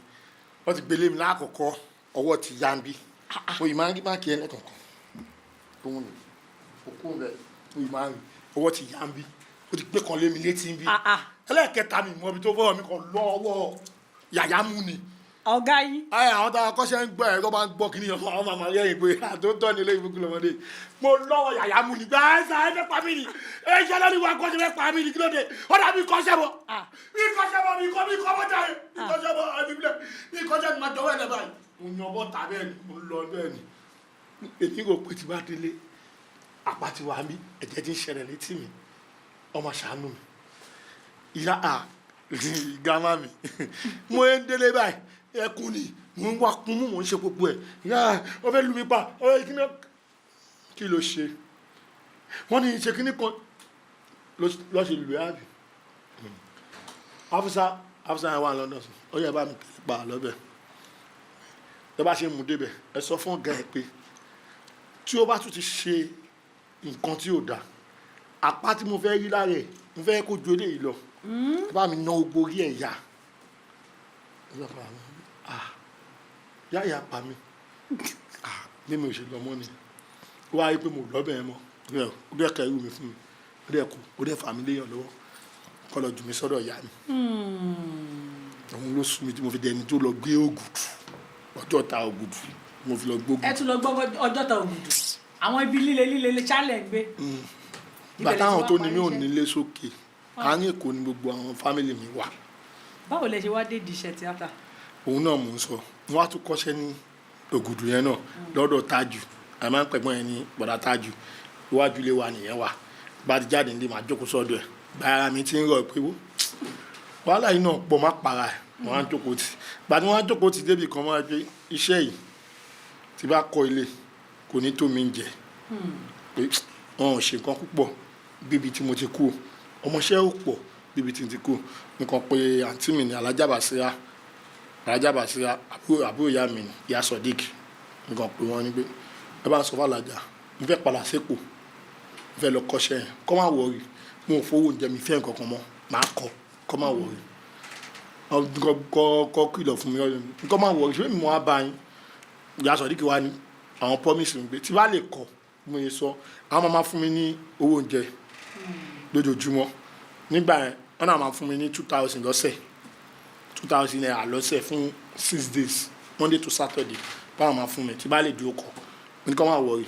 wọ́n ti gbélé mi lákọ̀ọ́kọ́ ọwọ́ ti yá ń bí oyè máa ń rí báńkì ẹlẹ́kọ̀ọ̀kan òun ni òkú rẹ̀ oyè máa ń rí ọwọ́ ti yá ń bí ó ti gbé kan lé mi létí ń bí ẹlẹ́ẹ̀kẹta mi mọ ibi tó fọwọ́ mi kan lọ́wọ́ yàyà mú ni.
ọ̀gá yín.
àwọn táwọn akọ́ṣẹ́ ń gbọ́ ẹ̀rọ máa ń gbọ́ kí ni àwọn máa máa rẹ́rìn pé àtúntò ní ilé ìbùkún lọ́mọdé mo lọ́wọ́ yàyà mú ni gbà ẹ́ sàn ẹ́ fẹ́ pa mí ni ẹ ṣe lórí wa kọ́ṣẹ́ fẹ́ pa mí ni kí ló dé ó dà bí kọ́ṣẹ́ bọ̀ bí kọ́ṣẹ́ bọ̀ bí kọ́ bọ́ jáde bí kọ́ṣẹ́ bọ̀ ẹbí bílẹ̀ bí kọ́ṣẹ́ máa jọwọ́ ẹ̀ lẹ́ báyìí mo yan bọ́ tà bẹ́ẹ̀ ni mo lọ bẹ́ẹ̀ ni èmi kò pé tí bá délé àpàtì wa mi ẹ̀jẹ̀ ti ń ṣẹlẹ̀ létí mi ọmọ ṣàánú mi ìyá gàmá mi mo ń délé báyìí ẹkún ni mò ń wá kún mú mò ń ṣe gbogbo ẹ̀ yá wọ́n fẹ́ lù mí pa kí ló ṣe wọ́n ní ṣe kíní kan lọ́ ṣe lù ẹ́ àbí afisa yẹn wà lọ́dọ̀ sùn ó yẹ bá mi tẹ̀lé pa lọ́bẹ̀ ẹ bá ṣe mú débẹ̀ ẹ sọ fún ọ̀gá ẹ pé tí ó bá tún ti ṣe nǹkan tí ò dáa apá tí mo fẹ́ rí lára ẹ̀ mo fẹ́ kó ju eléyìí lọ ẹ bá mi ná ogbó orí ẹ̀ yá yáyà pa mí bí mi ò ṣe lọ mọ́ ni wá rí pé mo lọ́bẹ̀ yẹn mọ́ ó dẹ́ kẹ́ irú mi fún mi ó dẹ́ kú ó dẹ́ fà mí léèyàn lọ́wọ́ kọ́ lọ jù mí sọ́dọ̀ ìyá mi òun ló sún mi tí mo fi dẹni tó lọ gbé ògùdù ọjọ́ ta ògùdù mo fi lọ gbógun.
ẹ tún lọ gbọ́ ọjọ́ ta ògùdù àwọn ibi líle ṣálẹ̀ ń gbé.
bàtà àwọn tó ní mi ò nílé sókè àárín Èkó ni gbogbo àwọn fámìlì mi wà.
báwo lẹ ṣe wá dé di iṣẹ́ tíátà.
òun náà mò ń sọ wọn á tún kọ́ṣẹ́ ní ògùdù yẹn náà lọ́dọ̀ Tájù àmọ́ à ń pẹ̀gbọ́n yẹn ní bọ̀dá Tájù iwájú ilé wa nìyẹn wà bá ti jáde nílé màá jókòó sọ́dọ̀ ẹ̀ báyà mi ti ń rọ̀ pé wó wàhálà yìí náà pọ̀ má para ẹ̀ wọ́n á jókòó tì gbàtí wọ́n á jókòó tì débi kan máa gbé iṣẹ́ yìí tí bá kọ́ ilé kò ní tó mi ń jẹ pé wọn ò ṣe nǹkan púpọ̀ bíbi tí mo ti kú ọmọọṣẹ́ ò pọ̀ bíbi tí mo ti kú nǹkan pé àǹtí mi ní Alájà Bàsírá àbúrò ìyá mi ní ìyá Sodiq nǹkan pé wọ́n ní pé ẹ bá ń sọ fún Alájà mo fẹ́ padà sépò mo fẹ́ lọ kọ́ṣẹ́ yẹn kọ́ máa wọ̀rí mo ò fowó oúnjẹ mi fẹ́ nǹkan kan mọ́ màá kọ́ máa wọ̀rí kọ́ kìlọ̀ fún mi nǹkan máa wọ̀rí ṣé mi mọ́ á bá yín ìyá Sodiq wá ní àwọn promise mi pé tí bá lè kọ́ mo yẹ sọ àwọn máa fún mi ní owó oúnjẹ lójoojúmọ́ nígbà yẹn wọ́n náà máa fún mi ní 2000 lọ́sẹ̀ 2000 naira lọ́sẹ̀ fún 6 days Monday to Saturday báwọn máa fún mi tí bá lè dúró kọ́ nǹkan máa wọ̀rí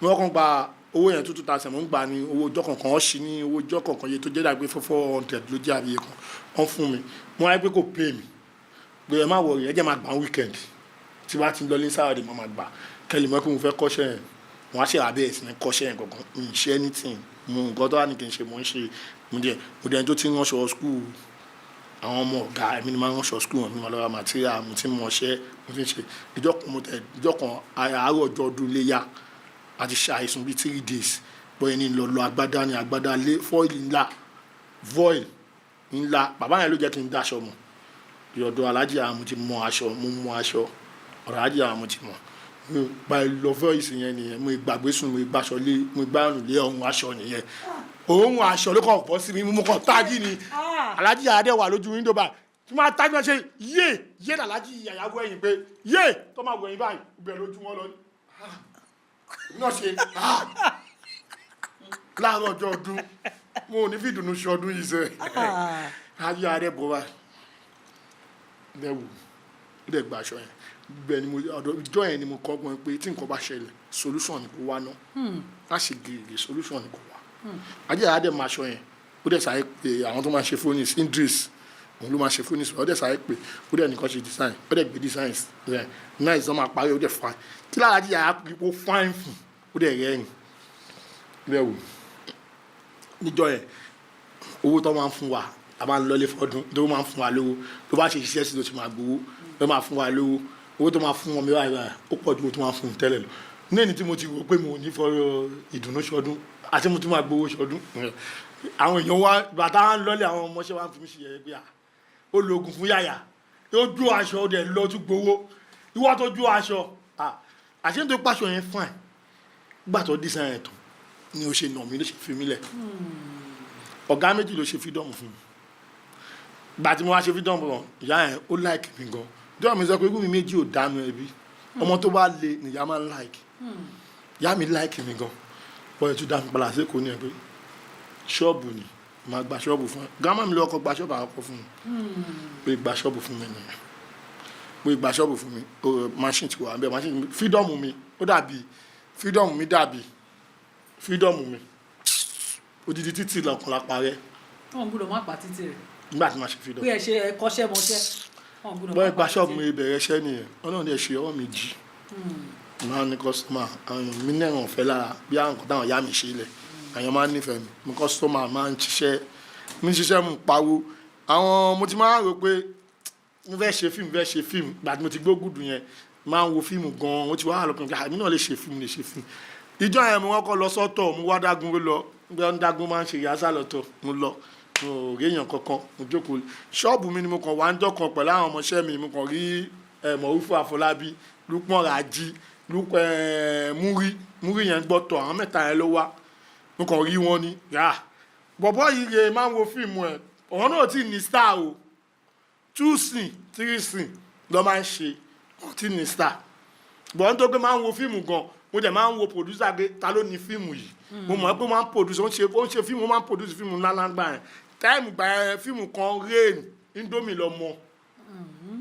mo kàn gba owó yẹn 2000 mo ń gbà ní owó ọjọ́ kọ̀ọ̀kan wọ́n ṣí ní owó ọjọ́ kọ̀ọ̀kan yẹ tó jẹ́ dàgbé 400 ló jẹ́ àbí kan wọ́n fún mi mo wáyé pé kò pay mi pé ẹ má wọ̀rí ẹ jẹ́ máa gbà weekend tí bá ti ń lọ ní sáwọ́dì mo máa gbà kẹ́lì mọ́ pé mo fẹ́ kọ́ṣẹ́ yẹn wọ́n á ṣe àbẹ́ ẹ̀sìn ní kọ́ṣẹ́ yẹn gangan mi ì ṣe anything mo nǹkan tó wà ní kí n ṣe mo ń ṣe mo dẹ̀ tó ti ń ránṣọ school àwọn ọmọ ọ̀gá ẹ̀mí ni máa ń ránṣọ school wọn mi máa lọ́ra material mo ti ń mọṣẹ́ mo ti ń ṣe ìjọ kan àárọ̀ ọjọ́ ọdún léyà àti ṣe àìsùn bíi 3 days bóyá ní lọ agbádá ní agbádá lé fọ́ìlì ńlá voil ńlá bàbá yẹn ló jẹ́ kí n dáṣọ mọ̀ ìyọ̀dọ̀ Aláàjì àwọn mo ti mọ aṣọ mo mú aṣọ ọ̀rọ̀ Aláàjì àwọn mo ti mọ̀ by lọ voice yẹn nìyẹn mo gbàgbé sùn mo gbàṣọ lé mo gbàrùn lé ọ̀hún aṣọ nìyẹn òun aṣọ ló kàn bọ́ sí mi mo kàn tájì ni Aláàjì àdé wà lójú window báyìí tí máa tájì náà ṣe yé Aláàjì àyàwó ẹ̀yìn pé yé tó máa wẹ̀yìn báyìí ibẹ̀ lójú wọn lọ ní náà ṣe láàárọ̀ ọjọ́ ọdún mo ò ní fi ìdùnnú ṣe ọdún yìí sẹ́ ayé àdé bọ́ báyìí lẹ́wù ó dẹ̀ gba aṣọ yẹn bẹ́ẹ̀ ni mo ìjọ yẹn ni mo kọ́ gbọ́n pé tí nǹkan bá ṣẹlẹ̀ solution ni kò wá ná má ṣe gèrè solution ni kò wá ajé àdé máa aṣọ yẹn ó dẹ̀ sáré pé àwọn tó máa ṣe fóònù Idris òun ló máa ṣe fóònù ó dẹ̀ sáré pé ó dẹ̀ nìkan ṣe design ó dẹ̀ gbé design rẹ̀ náà ìsọ́n máa parí ó dẹ̀ fine kí lára jí yàrá pípọ̀ fine fún ó dẹ̀ rẹ́rìn lẹ́wù níjọ yẹn owó tó máa ń fún wa a máa ń lọlé fọdún tó máa ń fún wa lówó tó bá ṣe iṣẹ́ sí ló ti máa gbowó ló máa fún wa lówó owó tó máa fún wọn mi wáyé ó pọ̀ ju owó tó máa fún un tẹ́lẹ̀ lọ ní ẹni tí mo ti wò pé mo ò ní fọ̀rọ̀ ìdùnnú ṣọdún àti mo tún máa gbowó ṣọdún àwọn èèyàn wa bàtà ń lọlé àwọn ọmọọṣẹ́ wa ń fi mí ṣe yẹ̀yẹ́ pé ó lo oògùn fún yàyà ó jó aṣọ ó dẹ̀ lọ tún gbowó ìwà tó jó aṣọ àṣẹ tó pàṣọ yẹn fine gbà tó dísà yẹn tán ni ó ṣe nà mí ló ṣe fi mí lẹ̀ ọ̀gá méjì ló ṣe fídọ́ọ̀mù fún mi gbà tí mo wá ṣe fídọ́ọ̀mù wọn ìyá yẹn ó láìkì mi gan dọ́ọ̀ mi sọ pé irú mi méjì ò dánú ẹbí ọmọ tó bá le nìyá máa ń láìkì ìyá mi láìkì mi gan bọ́ọ̀ tún dá mi padà sí Èkó ní ẹ pé ṣọ́ọ̀bù ni màá gba ṣọ́ọ̀bù fún ẹ gàmá mi lọ́kọ̀ gba ṣọ́ọ̀bù àkọ́kọ́ fún mi pé gba ṣọ́ọ̀bù fún mi nìyẹn pé gba ṣọ́ọ̀bù fún mi machine ti wà bẹ́ẹ̀ machine fídọ́ọ̀mù mi ó dàbí fídọ́ọ̀mù mi dàbí fídọ́ọ̀mù mi odidi títì lọ́kàn la parẹ́.
wọn gbọ́dọ̀ má pa títì rẹ̀.
nígbà tí màá ṣe fídọ́ọ̀mù.
pé ẹ ṣe ẹkọṣẹ́ mọṣẹ́.
bọ́ẹ̀ gba ṣọ́ọ̀bù mi bẹ̀rẹ̀ iṣẹ́ nìyẹn ọlọ́run ẹ̀ ṣe ọwọ́ mi jí máa ní kọ́sítọ́mà àwọn èèyàn mi náà ń fẹ́ lára bí àwọn nǹkan táwọn ìyá mi ṣe lẹ̀ àyàn máa ń nífẹ̀ẹ́ mi kọ́sítọ́mà máa ń ṣiṣẹ́ mi ṣiṣẹ́ mu pawó àwọn mo ti máa ń rò pé mo fẹ́ ṣe fíìmù gbàtí mo ti gbó gùdù yẹn máa ń wo fíìmù gan-an ó ti wá lọ́kàn pé àmì náà lè ṣe fíìmù ìjọ yẹn mo kọ́kọ́ lọ sọ́tọ̀ mo wá dágun lọ nígbà dágun máa ń ṣe ìyáṣà lọ́tọ̀ mo lọ mo rí èèyàn kankan mo jókòó ṣọ́ọ̀bù mi ni mo kàn wá ń dọ́kan pẹ̀lú àwọn ọmọọṣẹ́ mi mo kàn rí Mọ̀rúfù Àfọlábí Lúpọ̀n Rájí múrí yẹn gbọ́tọ̀ àwọn mẹ́ta yẹn ló wá mo kàn rí wọn ni bọ̀bọ̀ yìí rè máa ń wo fíìmù ẹ̀ ọ̀hún náà ti ní star o 2 scene 3 scene lọ́ máa ń ṣe wọ́n ti ní star bọ̀ nítorí pé máa ń wo fíìmù gan mo dẹ̀ máa ń wo producer pé ta ló ní fíìmù yìí mo mọ̀ pé ó máa ń produce ó ń ṣe fíìmù ó máa ń produce fíìmù ńlá gbà yẹn táìmù gbà yẹn fíìmù kan rain Indomie lọ mọ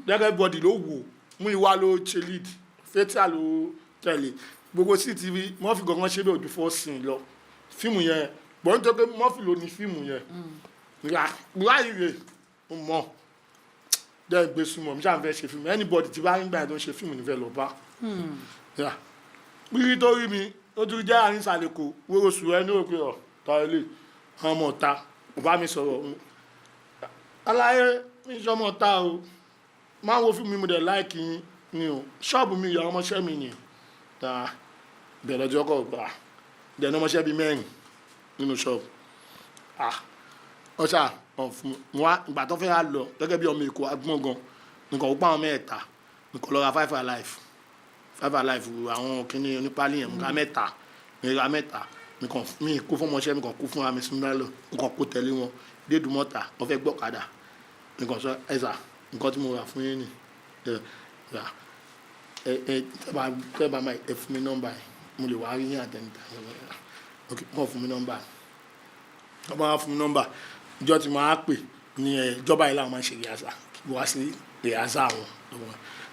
everybody ló wò mú ìwà ló ṣe lead Fathia ló tẹ̀lé gbogbo CTV Murphy gangan ṣe bẹ́ẹ̀ ojú 4 scene lọ fíìmù yẹn bọ̀ nítorí pé Murphy ló ní fíìmù yẹn láyé rè mo mọ̀ dẹ́ gbé súnmọ́ mi ṣáà fẹ́ ṣe fíìmù anybody tí bá ń gbà yẹn tó ń ṣe fíìmù nífẹ̀ẹ́ lọ bá pírí tó rí mi ó tún jẹ́ àárín ìsàlẹ̀kọ̀ wóró sùn ẹ ní òkè ọ̀ ta ilé àwọn ọmọ ọ̀ta kò bá mi sọ̀rọ̀ aláyé mi ṣe ọmọ ọ̀ta o máa ń wo fíìmù mi mo dẹ̀ láìkì yín ni o ṣọ́ọ̀bù mi ìyá ọmọọṣẹ́ mi ni ta bẹ̀rẹ̀ ọjọ́ kọ̀ gbà dẹ̀nu ọmọọṣẹ́ bíi 4 nínú ṣọ́ọ̀bù ọ̀ṣà wá ìgbà tó fẹ́ lọ gẹ́gẹ́ bí ọmọ èkó agbọ́n gan nǹkan ó pa àwọn mẹ́ta nǹkan lọ ra 5 alive àwọn kìíní onípálí yẹn nǹkan mẹ́ta mi kó fún ọmọọṣẹ́ mi kàn kó fún ami sinúlẹ̀ nǹkan kó tẹ̀lé wọn dédùmọ́ta wọ́n fẹ́ gbọ́kadà nǹkan sọ ẹ̀sà nǹkan tí mo rà fún yín ni tẹ́ bá máa ẹ fún mi nọ́mbà yìí mo lè wá rí yín àtẹnudà kàn fún mi nọ́mbà wọ́n bá fún mi nọ́mbà ìjọ tí máa pè ní ìjọba yìí làwọn máa ń ṣe rìhásà wá sí rìhásà wọn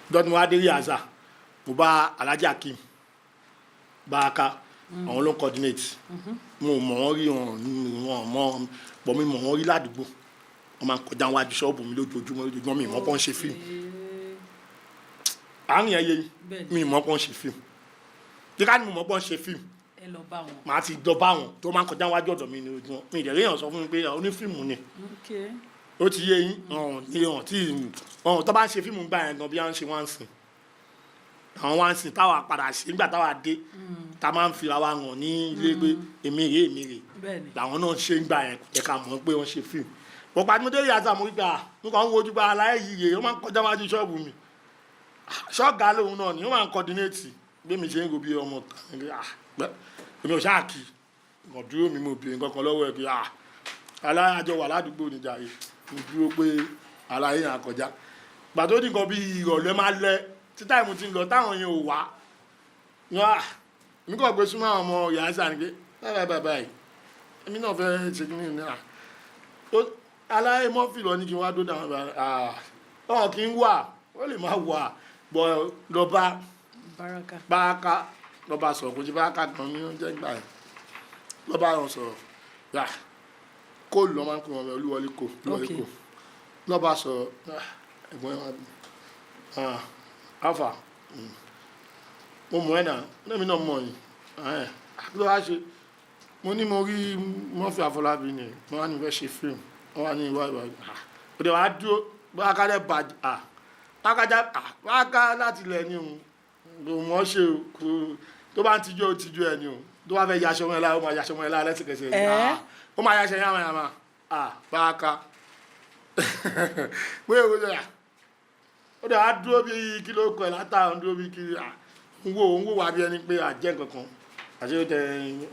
ìjọ tí mo wá dé rìhásà mo bá Alhaji Akeem Baraka àwọn ló ń coordinate mo mọ̀ wọ́n rí wọn mọ̀ bọ̀ mi mọ̀ wọ́n rí ládùúgbò wọ́n máa ń kọjá wájú ṣọ́ọ̀bù mi lójoojúmọ́ mi mọ̀ pọ́n ṣe fíìmù àárín ẹyẹ mi mọ̀ pọ́n ṣe fíìmù bí ká ní mo mọ̀ pọ́n ṣe fíìmù màá ti dọ́ bá wọn tó máa ń kọjá wájú ọ̀dọ̀ mi ní ojúmọ́ mi ìdẹ̀rẹ́ yàn sọ fún mi pé onífíìmù ni ó ti yé yín tó bá ń ṣe fíìmù gbà yẹn gan bí wọ́n ń ṣe wá ń sìn àwọn wá ń sìn táwa padà ṣe nígbà táwa dé tá máa ń fira wa hàn ní ilé pé èmi rè làwọn náà ṣe ń gbà yẹn kò jẹ́ ká mọ̀ pé wọ́n ṣe fíìmù wọ́n pàdé mọ́tò yàtọ̀ àmọ́ gbà mo kàn ń wojú gba aláyé yìí rè ó máa ń kọjá wájú ṣọ́ọ̀bù mi ṣọ́ọ̀gá lòun náà ni ó máa ń coordinate bí mi ṣe ń go bí ọmọ tán èmi ò ṣáà kì í kàn dúró mi mo bèrè nǹkan kan lọ́wọ́ ẹ̀ pé aláyàjọ wà ládùúgbò níjà yìí mo dúró pé aláyé yàn kọjá gbà tó ní nǹkan bí ìrọ̀lẹ́ máa lẹ tí táìmù ti ń lọ táwọn yẹn ò wá mi kàn gbé súnmọ́ àwọn ọmọ ìyá ẹ̀sà ni pé báyìí èmi náà fẹ́ ṣe kí ni aláyé Murphy lọ ní kí n wá dó dáhùn ọ̀hún kì í wà ó lè má wà bọ̀ lọ́ba Baraka lọ́ba sọ̀rọ̀ kò jí Baraka gan ní oúnjẹ gbà yẹn lọ́ba yẹn sọ̀rọ̀ yà kóòlù lọ́ máa ń pè wọ́n Olúwọlé kò lọ́ba sọ̀rọ̀ ẹ̀gbọ́n yẹn wá bí alfa mo mọ̀ ẹ́ nà lẹ́mi náà mọ̀ yìí ló wá ṣe mo ní mo rí Murphy Àfọlábí ni mo wá ní fẹ́ ṣe fíìmù wọ́n wá ní ìwà ó dẹ̀ wá dúró Baraka dẹ̀ bàjẹ́ Baraka láti ilẹ̀ ni òun kò mọ̀ ṣe o tó bá ń tijú ó tijú ẹ ni o tó bá fẹ́ yaṣọ wọn ẹ lára ó máa yaṣọ wọn ẹ lára lẹ́sìkẹsẹ̀ ó máa yaṣọ yàmà yàmà Baraka pé o ṣe ó dẹ̀ wá dúró bí kìló kọ̀ ẹ̀ látàrún dúró bí kiri ń wò wá bí ẹni pé àjẹ́ kankan àti ó tẹ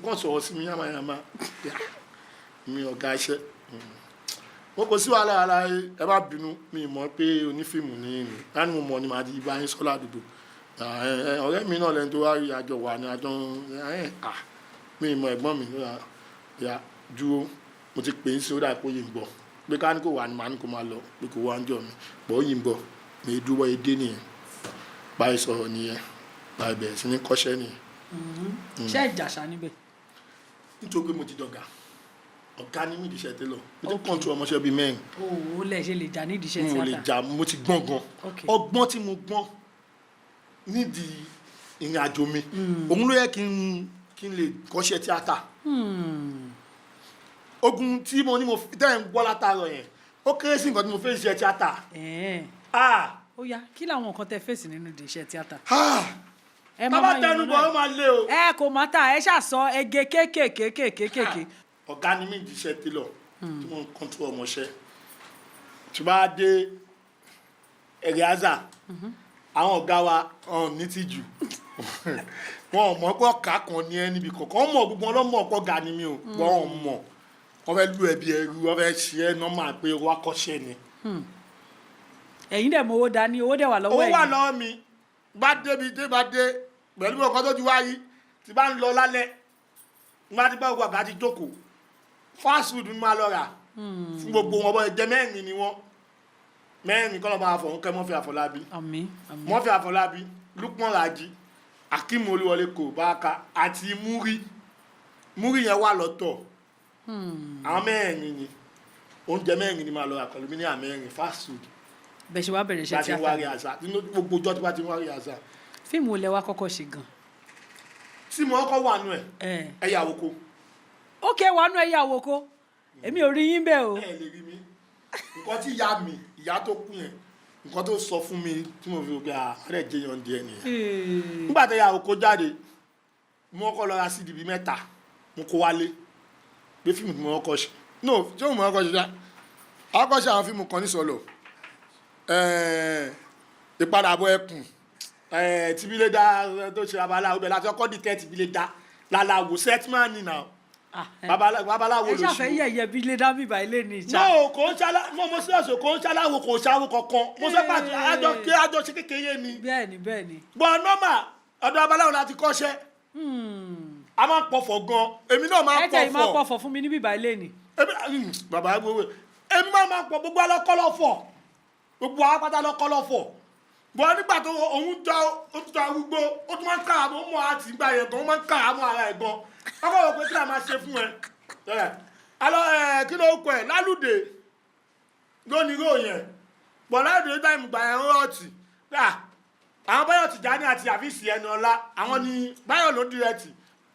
kàn sọ̀rọ̀ sí mi yàmà yàmà mi ọ̀gá iṣẹ́ wọn kò sí wàhálà ara ẹ bá bínú mi mọ̀ pé onífíìmù ní ìlú láti mo mọ̀ ni màá di ibà yín sọ́lá àdúgbò ọ̀rẹ́ mi náà lẹ́nu tó wá rí àjọ wà ní àjọ mi mọ̀ ẹ̀gbọ́n mi ya dúró mo ti pè é sí ó dà pé ó yìí ń bọ̀ pé ká ní kò wà ní màá ní kò máa lọ pé kò wá ń jọ mi pọ̀ ó yìí ń bọ̀ mi dúró edé nìyẹn báyìí sọ̀rọ̀ nìyẹn báyìí bẹ̀rẹ̀ sí ní kọ́ṣẹ́ nìyẹn.
ṣé ìjàṣà níbẹ̀.
nítorí pé mo ti dọ̀gà ọ̀gá ní mídìí iṣẹ́ télọ̀ mo ti kọ́ńtù ọmọọṣẹ́ bíi 4.
o lè ṣe lè jà nídìí iṣẹ́ tíátà.
mo lè jà mo ti gbọ́n gan ọgbọ́n tí mo gbọ́n nídìí ìrìn àjò mi òun ló yẹ kí n lè kọ́ṣẹ́ tíátà. ogun tí mo ní mo tẹ́ ń gbọ́ látàárọ̀ yẹn ó kéré sí nǹkan tí mo fẹ́ ṣe tíátà
ó yá kí làwọn nǹkan tẹ fèsì nínú iṣẹ́ tíátà.
bàbá tẹnu bọ̀ ó máa lé o.
ẹ kò má ta ẹ ṣàṣọ ege kéékèèké.
ọ̀gá ni mí ìdíṣẹ́ télọ̀ tí mo ń kọ́ńtù ọmọọṣẹ́ tí bá dé ẹ̀rẹ̀ àzà àwọn ọ̀gá wa ní tìjú wọn ò mọ̀ pé ọ̀ka kan ní ẹ níbi kọ̀ọ̀kan wọ́n mọ̀ gbogbo ọlọ́mọ ọ̀pọ̀ ga ni mi ò wọ́n mọ̀ wọ́n fẹ́ lu ẹbí ẹrú wọ́n fẹ́ ṣe é nọ́mà pé wọ́n akọ́ṣẹ́ ni.
ẹ̀yin dẹ̀ mọ owó dání owó dẹ̀ wà lọ́wọ́ ẹ̀yin.
owó wà lọ́wọ́ mi bá débi dé bá dé pẹ̀lú ọkọ tó ti wáyé tí bá ń lọ lálẹ́ nígbà tí bá gbogbo àgbà ti jókòó fast food ni máa lọ rà fún gbogbo wọn bọ́ ẹ̀jẹ̀ mẹ́rin ni wọ́n mẹ́rin kọ́ ló máa fọ̀ ń kẹ́ Murphy Àfọlábí Murphy Àfọlábí Lukman Raji Akeem Olúwọlé kò Báàkà àti múrí yẹn wà lọ́tọ̀ àwọn mẹ́rin ni oúnjẹ mẹ́rin ni máa lọ rà pẹ̀lú mi ní àmẹ́rin fast food.
bẹ́ẹ̀ ṣe wá bẹ̀rẹ̀ iṣẹ́ tíátà
láti wárí àṣà nínú gbogbo ọjọ́ tí wọ́n ti wárí àṣà.
fíìmù olè wa kọ́kọ́ ṣe gan.
tí mo kọ́ wà nù ẹ̀ ẹ̀yà àwòkọ.
ókè wà nù ẹ̀yà àwòkọ èmi ò rí yín bẹ́ẹ̀ o.
ẹ lè rí mi nǹkan tí ìyá tó kú yẹn nǹkan tó sọ fún mi tí mo fi gbé àárẹ̀ jẹyàn díẹ̀ nìyẹn. nígbà tí ẹ̀yà àwòkọ jáde mo kọ́ lọ ra cd bíi 3 mo kó wálé pé fíìmù tí mo kọ́ ṣe no tí mo kọ́ ṣe já àwọn ṣe àwọn fíìmù kan ní sọlọ ìpadàbọ̀ ẹkùn tìbílẹ̀dá tó ṣe babaláwo bẹ̀ láti ọkọ̀ dìtẹ́ tìbílẹ̀dá làlàwò sẹ́tìmánì náà babaláwo ló ṣe.
ẹ ṣàfẹ́ yẹ̀yẹ́ bílédá bíbá ilé ní ìjà.
no kò ń ṣàlá mo sí ọ̀sẹ̀ kò ń ṣàláwo kò ṣàwó kankan mo sọ pé àjọ ṣe kékeré ni.
bẹ́ẹ̀ni.
bọ̀ nọ́mà ọ̀dọ̀ babaláwo láti kọ́ṣẹ́ a máa ń pọ̀fọ̀ gan èmi náà máa ń pọ̀fọ̀.
ẹ tẹ̀ ì máa pọ̀fọ̀ fún mi ní bíbá ilé ni.
bàbá gbogbo èmi máa ń pọ̀ gbogbo alọ́kọ́lọ́fọ̀ gbogbo apáta lọ́kọ́lọ́fọ̀ bọ́ nígbà tó òun jọ arúgbó ó tún máa ń káàmọ́ mọ́ àti ìgbà yẹn gan ó máa ń káàmọ́ ara ẹ̀ gan ọkọ̀ wò pé kí la máa ṣe fún ẹ alọ́ kí ló kọ ẹ̀ lálùdé lónìí ró yẹn bọ̀ lálùdé táìmù gbà yẹn rọ́ọ̀tì àwọn Báyọ̀ Tìjání àti àfíìsì Ẹniọlá àwọn ni Báyọ̀ ló dírẹ́tì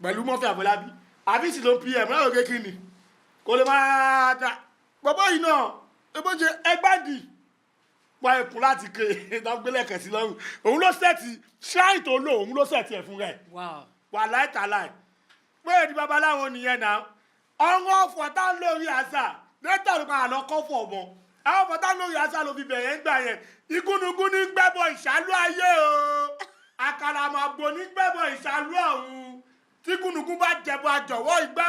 pẹ̀lú Murphy Àfọlábí àfíìsì ló pm láwọn kékeré ni kò lè máa ta bọ́bọ́ yìí náà ebó ṣe ẹgbàdì pa ẹkùn láti ké ìdágbélé kẹsì lọ́rùn òun ló sẹ́ẹ̀tì ṣáì tó lò òun ló sẹ́ẹ̀tì ẹ̀ fún rẹ̀ wà láìtàláì pé èdè babaláwo nìyẹn náà ọ̀rọ̀ ọ̀fọ̀ tá ń lórí àṣà dẹ́tà ló máa lọ kọ́ fọ̀ mọ́ àwọn ọ̀fọ̀ tá ń lórí àṣà ló fi bẹ̀rẹ̀ ń gbà yẹn igúnnugún ní gbẹ́bọ̀ ìṣàlú ayé o àkàràmọ̀gbò ní gbẹ́bọ̀ ìṣàlú ọ̀run tí gúnnugún bá jẹ̀bọ̀ àjọ̀wọ́ ìgbà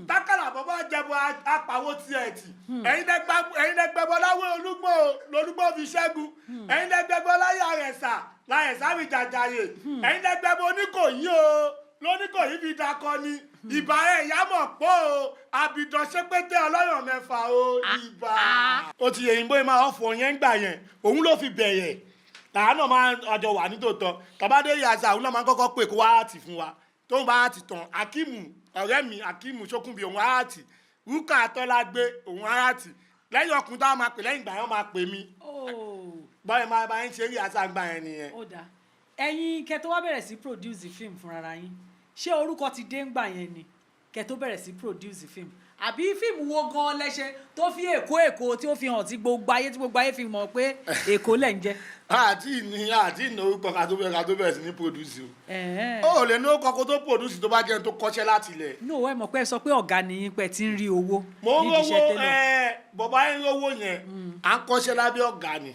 tákàlàbọ̀ bá jẹ̀bọ̀ apàwọ̀ tiẹ̀ tì ẹ̀yin lẹ́gbẹ̀bọ̀ láwé olúgbò fi ṣẹ́gun ẹ̀yin lẹ́gbẹ̀bọ̀ láyé àrẹ̀sà láyẹ̀sà fi jàjàyè ẹ̀yin lẹ́gbẹ̀bọ̀ oníkòyí o lóníkòyí fi dakọ ni ìbà ẹ̀ ìyámọ̀ pọ̀ o àbìdàn ṣépété ọlọ́yàn mẹ́fà o ìbà. ó ti yẹ ìbò máa ọ̀fọ̀ yẹn gbà yẹn òun ló fi bẹ̀rẹ̀ làánà máa ọjọ́ wà nítòótọ́ tàbádé yàtọ̀ òun náà máa kọ́kọ́ pè kó wá àtì fún wa tóun bá àtì tán Akíìmù ọ̀rẹ́ mi Akíìmù Ṣókùnbí òun àtì Rúkà Atọ́lágbé òun àtì lẹ́yìn ọkùnrin táwọn máa pè lẹ́yìn ìgbà yẹn máa pè mí báyìí máa bá yín ṣe rí àṣà gbà yẹn nìyẹn.
ó dáa ẹ̀yin kẹ́ tó wá bẹ̀rẹ̀ sí produce film fúnra yín ṣé orúkọ ti dé ńgbà yẹn ni kẹ́ tó bẹ̀rẹ̀ sí produce film àbí fíìmù wo gan lẹ́ṣẹ̀ tó fi èkó tí ó fi hàn tí gbogbo ayé fi mọ̀ pé èkó lẹ̀ ń jẹ́.
àti ìní orúkọ ká tó bẹ̀rẹ̀ sí ní produce o ò lè ní orúkọ kó tó produce tó bá jẹ́ tó kọ́ṣẹ́ láti ilẹ̀.
ní òwe mọ̀ pé ẹ sọ pé ọ̀gá ni yín pé ti ń rí owó
mo ń
nídìí iṣẹ́ tẹ́lẹ̀.
bọ̀bá ń rówó yẹn à ń kọ́ṣẹ́ lábẹ́ ọ̀gá ni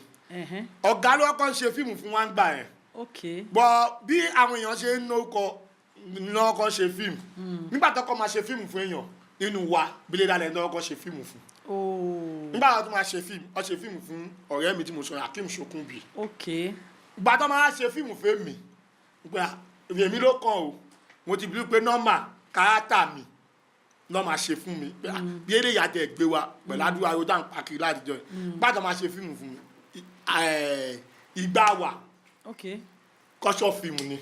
ọ̀gá ló kọ́ ń ṣe fíìmù fún wa ń gbà yẹn. bọ̀ bí àwọn èèyàn ṣe ń lórúkọ ní ọkọ̀ ṣe fíìmù nígbà tó kọ́ máa ṣe fíìmù fún èèyàn nínú wa bílẹ̀ dalẹ̀ ní ọkọ̀ ṣe fíìmù fún. nígbà tó máa ṣe fíìmù ọ ṣe fíìmù fún ọ̀rẹ́ mi tí mo sọ Akeem Ṣókùnbí. ìgbà tó máa ṣe fíìmù fún mi èmi ló kàn o mo ti bí pé nọ́mà káátà mi nọ́mà ṣe fún mi bí eré ìyàtọ̀ ẹ̀ gbé wa pẹ̀lú àdúrà yóò dá pàkiri látijọ́ yìí nígbà tó máa ṣe fíìmù fún mi ìgbà wà kọ́ṣọ́ fíìmù ni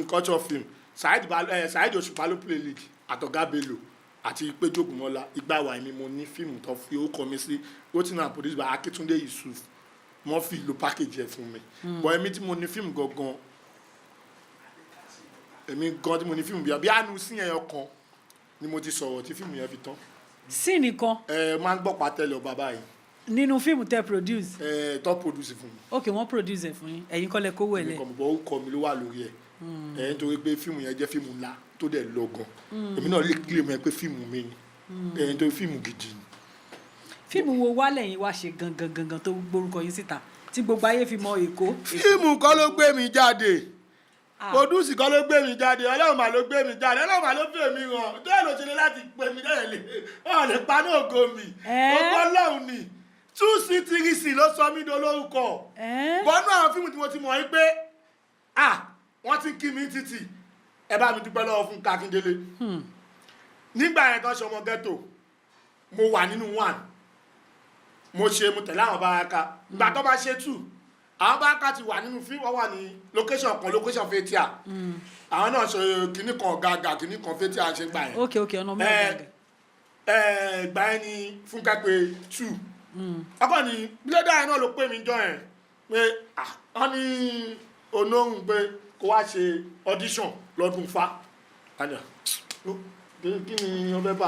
culture film Saheed Òṣùpá ló play lead àtọ̀gá Bello àti Péjú Ògúnmọ́lá ìgbà wà ní mo ní fíìmù tó fi orúkọ mi sí written and produced by Akíntúndé Yusuf wọ́n fi lo package ẹ̀ fún mi bọ́ èmi tí mo ní fíìmù gangan èmi gan tí mo ní fíìmù bí àánú sí ẹyọ kan ni mo ti sọ̀rọ̀ tí fíìmù yẹn fi tán.
sí nìkan.
máa ń gbọ́ pàtẹ́lẹ̀ ọba báyìí
nínú fíìmù tẹ produce.
tó produce fún mi.
ok wọ́n produce ẹ̀ fún yín ẹ̀yin kọ́ lẹ kówó ẹ̀ lẹ̀.
èmi kọ́ orúkọ mi ló wà lórí ẹ̀ nítorí pé fíìmù yẹn jẹ́ fíìmù ńlá tó dẹ̀ lọ gan èmi náà lè kílè mọ́ ẹ pé fíìmù mi ni nítorí fíìmù gidi ni.
fíìmù wo wá lẹ́yìn wá ṣe gangan tó gbórúkọ yín síta tí gbogbo ayé fi mọ Èkó.
fíìmù kọ́ ló gbé mi jáde produce kọ́ ló gbé mi jáde Ọlọ́run mà ló gbé mi jáde Ọlọ́run mà ló fẹ́ mi ràn tó ẹ̀ ló ṣe lé láti pè mí lẹ́yìn lè paná ògo mi ògo Ọlọ́run ni 2CTRC ló sọ mí dolórúkọ bọ́nú àwọn fíìmù tí mo ti mọ̀ yí pé wọ́n ti ń kí mi títì ẹ bá mi dúpẹ́ lọ́wọ́ Fúnkẹ́ Akíndélé nígbà yẹn tó ṣe ọmọ ghetto mo wà nínú 1 mo tẹ̀lé àwọn Baraka ìgbà tó bá ṣe 2 àwọn Baraka ti wà nínú fíìmù wọ́n wà ní location Fathia àwọn náà ṣe kìnnì kan gàgà kìnnì kan Fathia ṣe gbà yẹn
ok ọ̀nà mẹ́rin gàgà
gbà yẹn ni Fúnkẹ́ pé 2 ọkọ ni bílẹ̀dà yẹn náà ló pè mí jọ yẹn pé wọ́n ní onóhùn pé kó wá ṣe audition lọ́dún fa kí ni wọ́n fẹ́ bá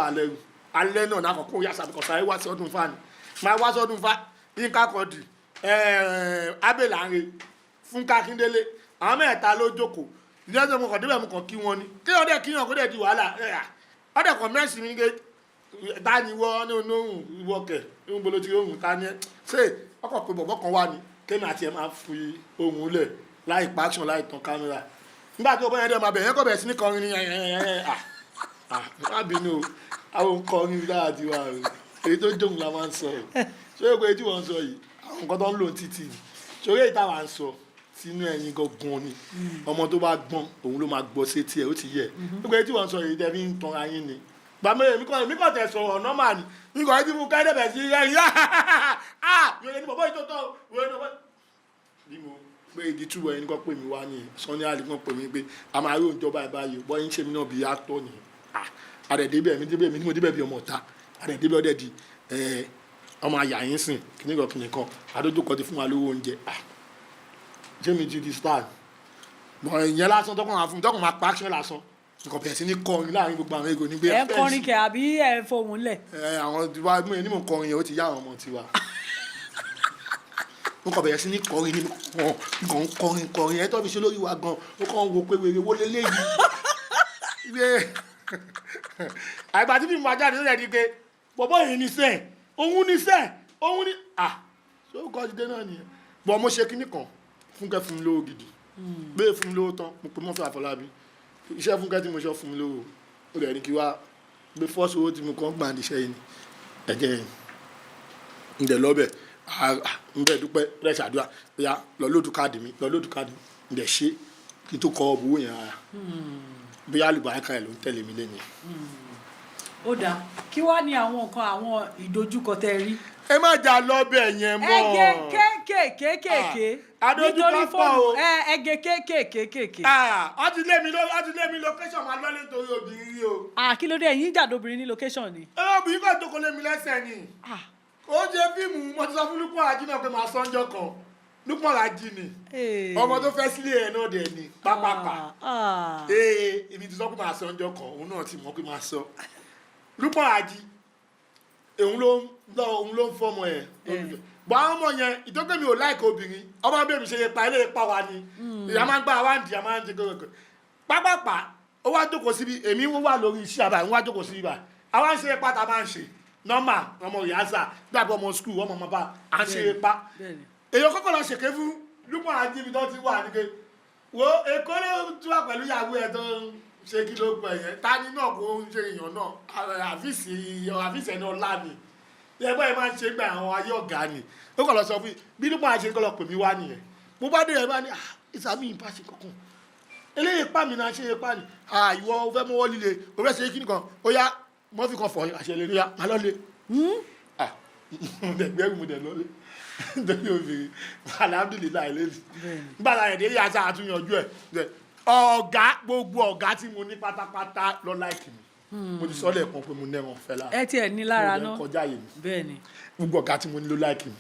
alẹ́ náà náà kọ́kọ́ yà sàbíkọ̀ sáré wá sí ọdún fa ni máa wá sí ọdún fa Yínká Quadri Abẹ́lànre Fúnkẹ́ Akíndélé àwọn mẹ́ta ló jókòó ìdíjọ́ mo kàn débẹ̀ mo kàn kí wọn ni kí wọ́n dẹ̀ kí wọn kó dẹ̀ di wàhálà ọ̀dẹ̀ kan mẹ́sìn mi ní tani wọ́ ní onóhùn ìwọ́kẹ̀ ní bolo ti ohun tani ẹ́ ṣe ọkọ̀ pé bọ̀bọ̀ kan wà ní kémi àti ẹ̀ máa fi ohun lẹ̀ láì pa action láì tan kámẹ́rà nígbà tí ó bọ́yẹn dẹ́ máa bẹ̀rẹ̀ kọ́ bẹ̀rẹ̀ sí ní kọrin ní lábínú àwọn kọrin dára ti wà rẹ̀ èyí tó jóun la máa ń sọ ṣé o pé tí wọ́n ń sọ yìí àwọn nǹkan tó ń lò títì ni ṣòro èyí táwa ń sọ sínú ẹ̀yin gangan ni ọmọ tó bá gbọ́n òun ló máa gbọ́ sétí ẹ̀ ó ti yẹ o pé tí wọ́n ń sọ yìí tẹ́ fi ń tan ayín ni gbàmọ́ èmi kàn tẹ̀ sọ̀rọ̀ nọ́mà ni nígbà tí mo ká dẹ̀bẹ̀ sí rẹ̀ yá yóò ní bọ̀bọ̀ ìtọ́tọ́ wọ́n ní bọ̀bọ̀ bí mo pé ìdí túbọ̀ ẹni kan pè mí wá ní Sunny Adé kan pè mí pé a máa rí òǹjọba ìbáyé bọ́ yín ṣe mí náà bí actor ni àdẹ̀dẹ́bẹ̀ mi débẹ̀ mi ní mo débẹ̀ bí ọmọ ọ̀tá àdẹ̀dẹ́bẹ̀ ọdẹ di ọmọ àyà yín sìn kìnnìkan adójúkọ ti fún wa lówó oúnjẹ jẹ́mi ti di star bọ̀ ìyẹn lásán tọkàn máa fún mi tọkàn máa pa action lásán nǹkan bẹ̀rẹ̀ sí ní kọrin láàrin gbogbo àwọn ego nígbé
ẹ̀ ń kọrin kẹ̀ àbí ẹ̀ ń fohùn lẹ̀.
àwọn tiwa mú ẹni mò ń kọrin yẹn ó ti yá àwọn ọmọ tiwa mo kàn bẹ̀rẹ̀ sí ní kọrin ní nǹkan kọrin ẹ̀ tó fi ṣe lórí wa gan ó kàn wo pé wèrè wọlé léyìí àgbà tí mímu ajáde ló rẹ̀ di pé bọ̀bọ̀ yìí ní sẹ́ẹ̀ òun ní ṣé ó kọ́ jíde náà nìyẹn bọ̀ mo ṣe kinní kan Fúnkẹ́ fún mi lówó gidi bẹ́ẹ̀ fún mi lówó tán mo pe Murphy Àfọlábí iṣẹ́ Fúnkẹ́ tí mo ṣe fún mi lówó ó rẹ̀ ní kí wá gbé fọ́ọ̀sì owó tí mo kàn gbà níṣẹ́ yìí ni ẹ̀jẹ̀ ǹdẹ̀ lọ́bẹ̀ ǹbẹ̀ dúpẹ́ rẹ̀ ṣàdúrà bóyá lọ lóòdù káàdì mi ǹdẹ̀ ṣe kí n tó kọ owó yẹn ara bóyá àlùbáríkà ẹ̀ ló ń tẹ̀lé mi lẹ́nu.
ó dáa kí wá ní àwọn nǹkan àwọn ìdojúkọ tẹ́ rí.
ẹ má jà lọ́bẹ̀ yẹn mọ́.
ẹgẹ kéékèèké nítorí fóònù ẹgẹ kéékèèké.
ọ ti lé mi location máa lọ́lé nítorí obìnrin rí o.
kí ló dé ẹ̀yin jàdó obìnrin ní location ni.
obìnrin kan tó kọ lé mi lẹ́sẹ̀ ni. ó jẹ́ fíìmù mo ti sọ fún Lukman Raji náà pé màá sọ́njọ́ kan Lukman Raji ni ọmọ tó fẹ́ sílé ẹ̀ náà dẹ̀ ni pápápá ibi tí sọ pé màá sọ́njọ́ kan òun náà ti mọ̀ pé màá sọ Lukman Raji òun ló ń fọmọ ẹ̀ bọ́ àwọn ọmọ yẹn ìtọ́kẹ́ mi ò láìka obìnrin ọmọ bẹ́ẹ̀ mi ṣe lè pa ilé ipa wa ni ìyá máa ń gbá wa ń di àmà ń jẹ gẹ́gẹ́ pápápá ó wá jókòó síbi èmi wà lórí iṣẹ́ àbá ìwọ́n wá jókòó síbi bá àwa ń ṣe ipa tá a máa ń ṣe nọ́mà ọmọ ìyáàsà gbàgbọ́ ọmọ skul ọmọ ọmọ bá à ń ṣe ipa èyí kọ́kọ́ lọ ṣèké fún Lukman Raji ibi tó ti wà ní pé wo èkó ló tún wà pẹ̀lú ìyàwó ẹ̀ tó ń ṣe kí ló pẹ̀ yẹn tani náà kò ń ṣe èèyàn náà àfíìsì ẹni ọlá ni ẹgbẹ́ yẹn máa ń ṣe gbà àwọn ayé ọ̀gá ni ó kàn lọ sọ fún bí Lukman Raji kọ́ lọ pè mí wá nìyẹn mo bá dé ẹ̀ bá ní ìsàmì ìbá ṣe kankan eléyìí pa mi náà ṣe é pa ni ìwọ o fẹ́ mọ́wọ́ líle o fẹ́ ṣe kíni kan ó yá Murphy kan fọ̀ àṣẹlẹ̀ lóyá má lọ́lé dẹ̀gbẹ́rù mo dẹ̀ lọ́lé nítorí obìnrin alhamdulilayi lẹ́nu nígbà tá a yẹ̀ dé yíyá sáà àtúnyànjú ẹ̀ ọ̀gá gbogbo ọ̀gá tí mo ní pátápátá lọ láìkì mi mo ti sọ lẹ́ẹ̀kan pé mo nẹ́wọ̀n fẹ́ lára
ẹ tiẹ̀ ní lára náà
mo kọjá yìí mi
bẹ́ẹ̀ ni
gbogbo ọ̀gá tí mo ní ló láìkì mi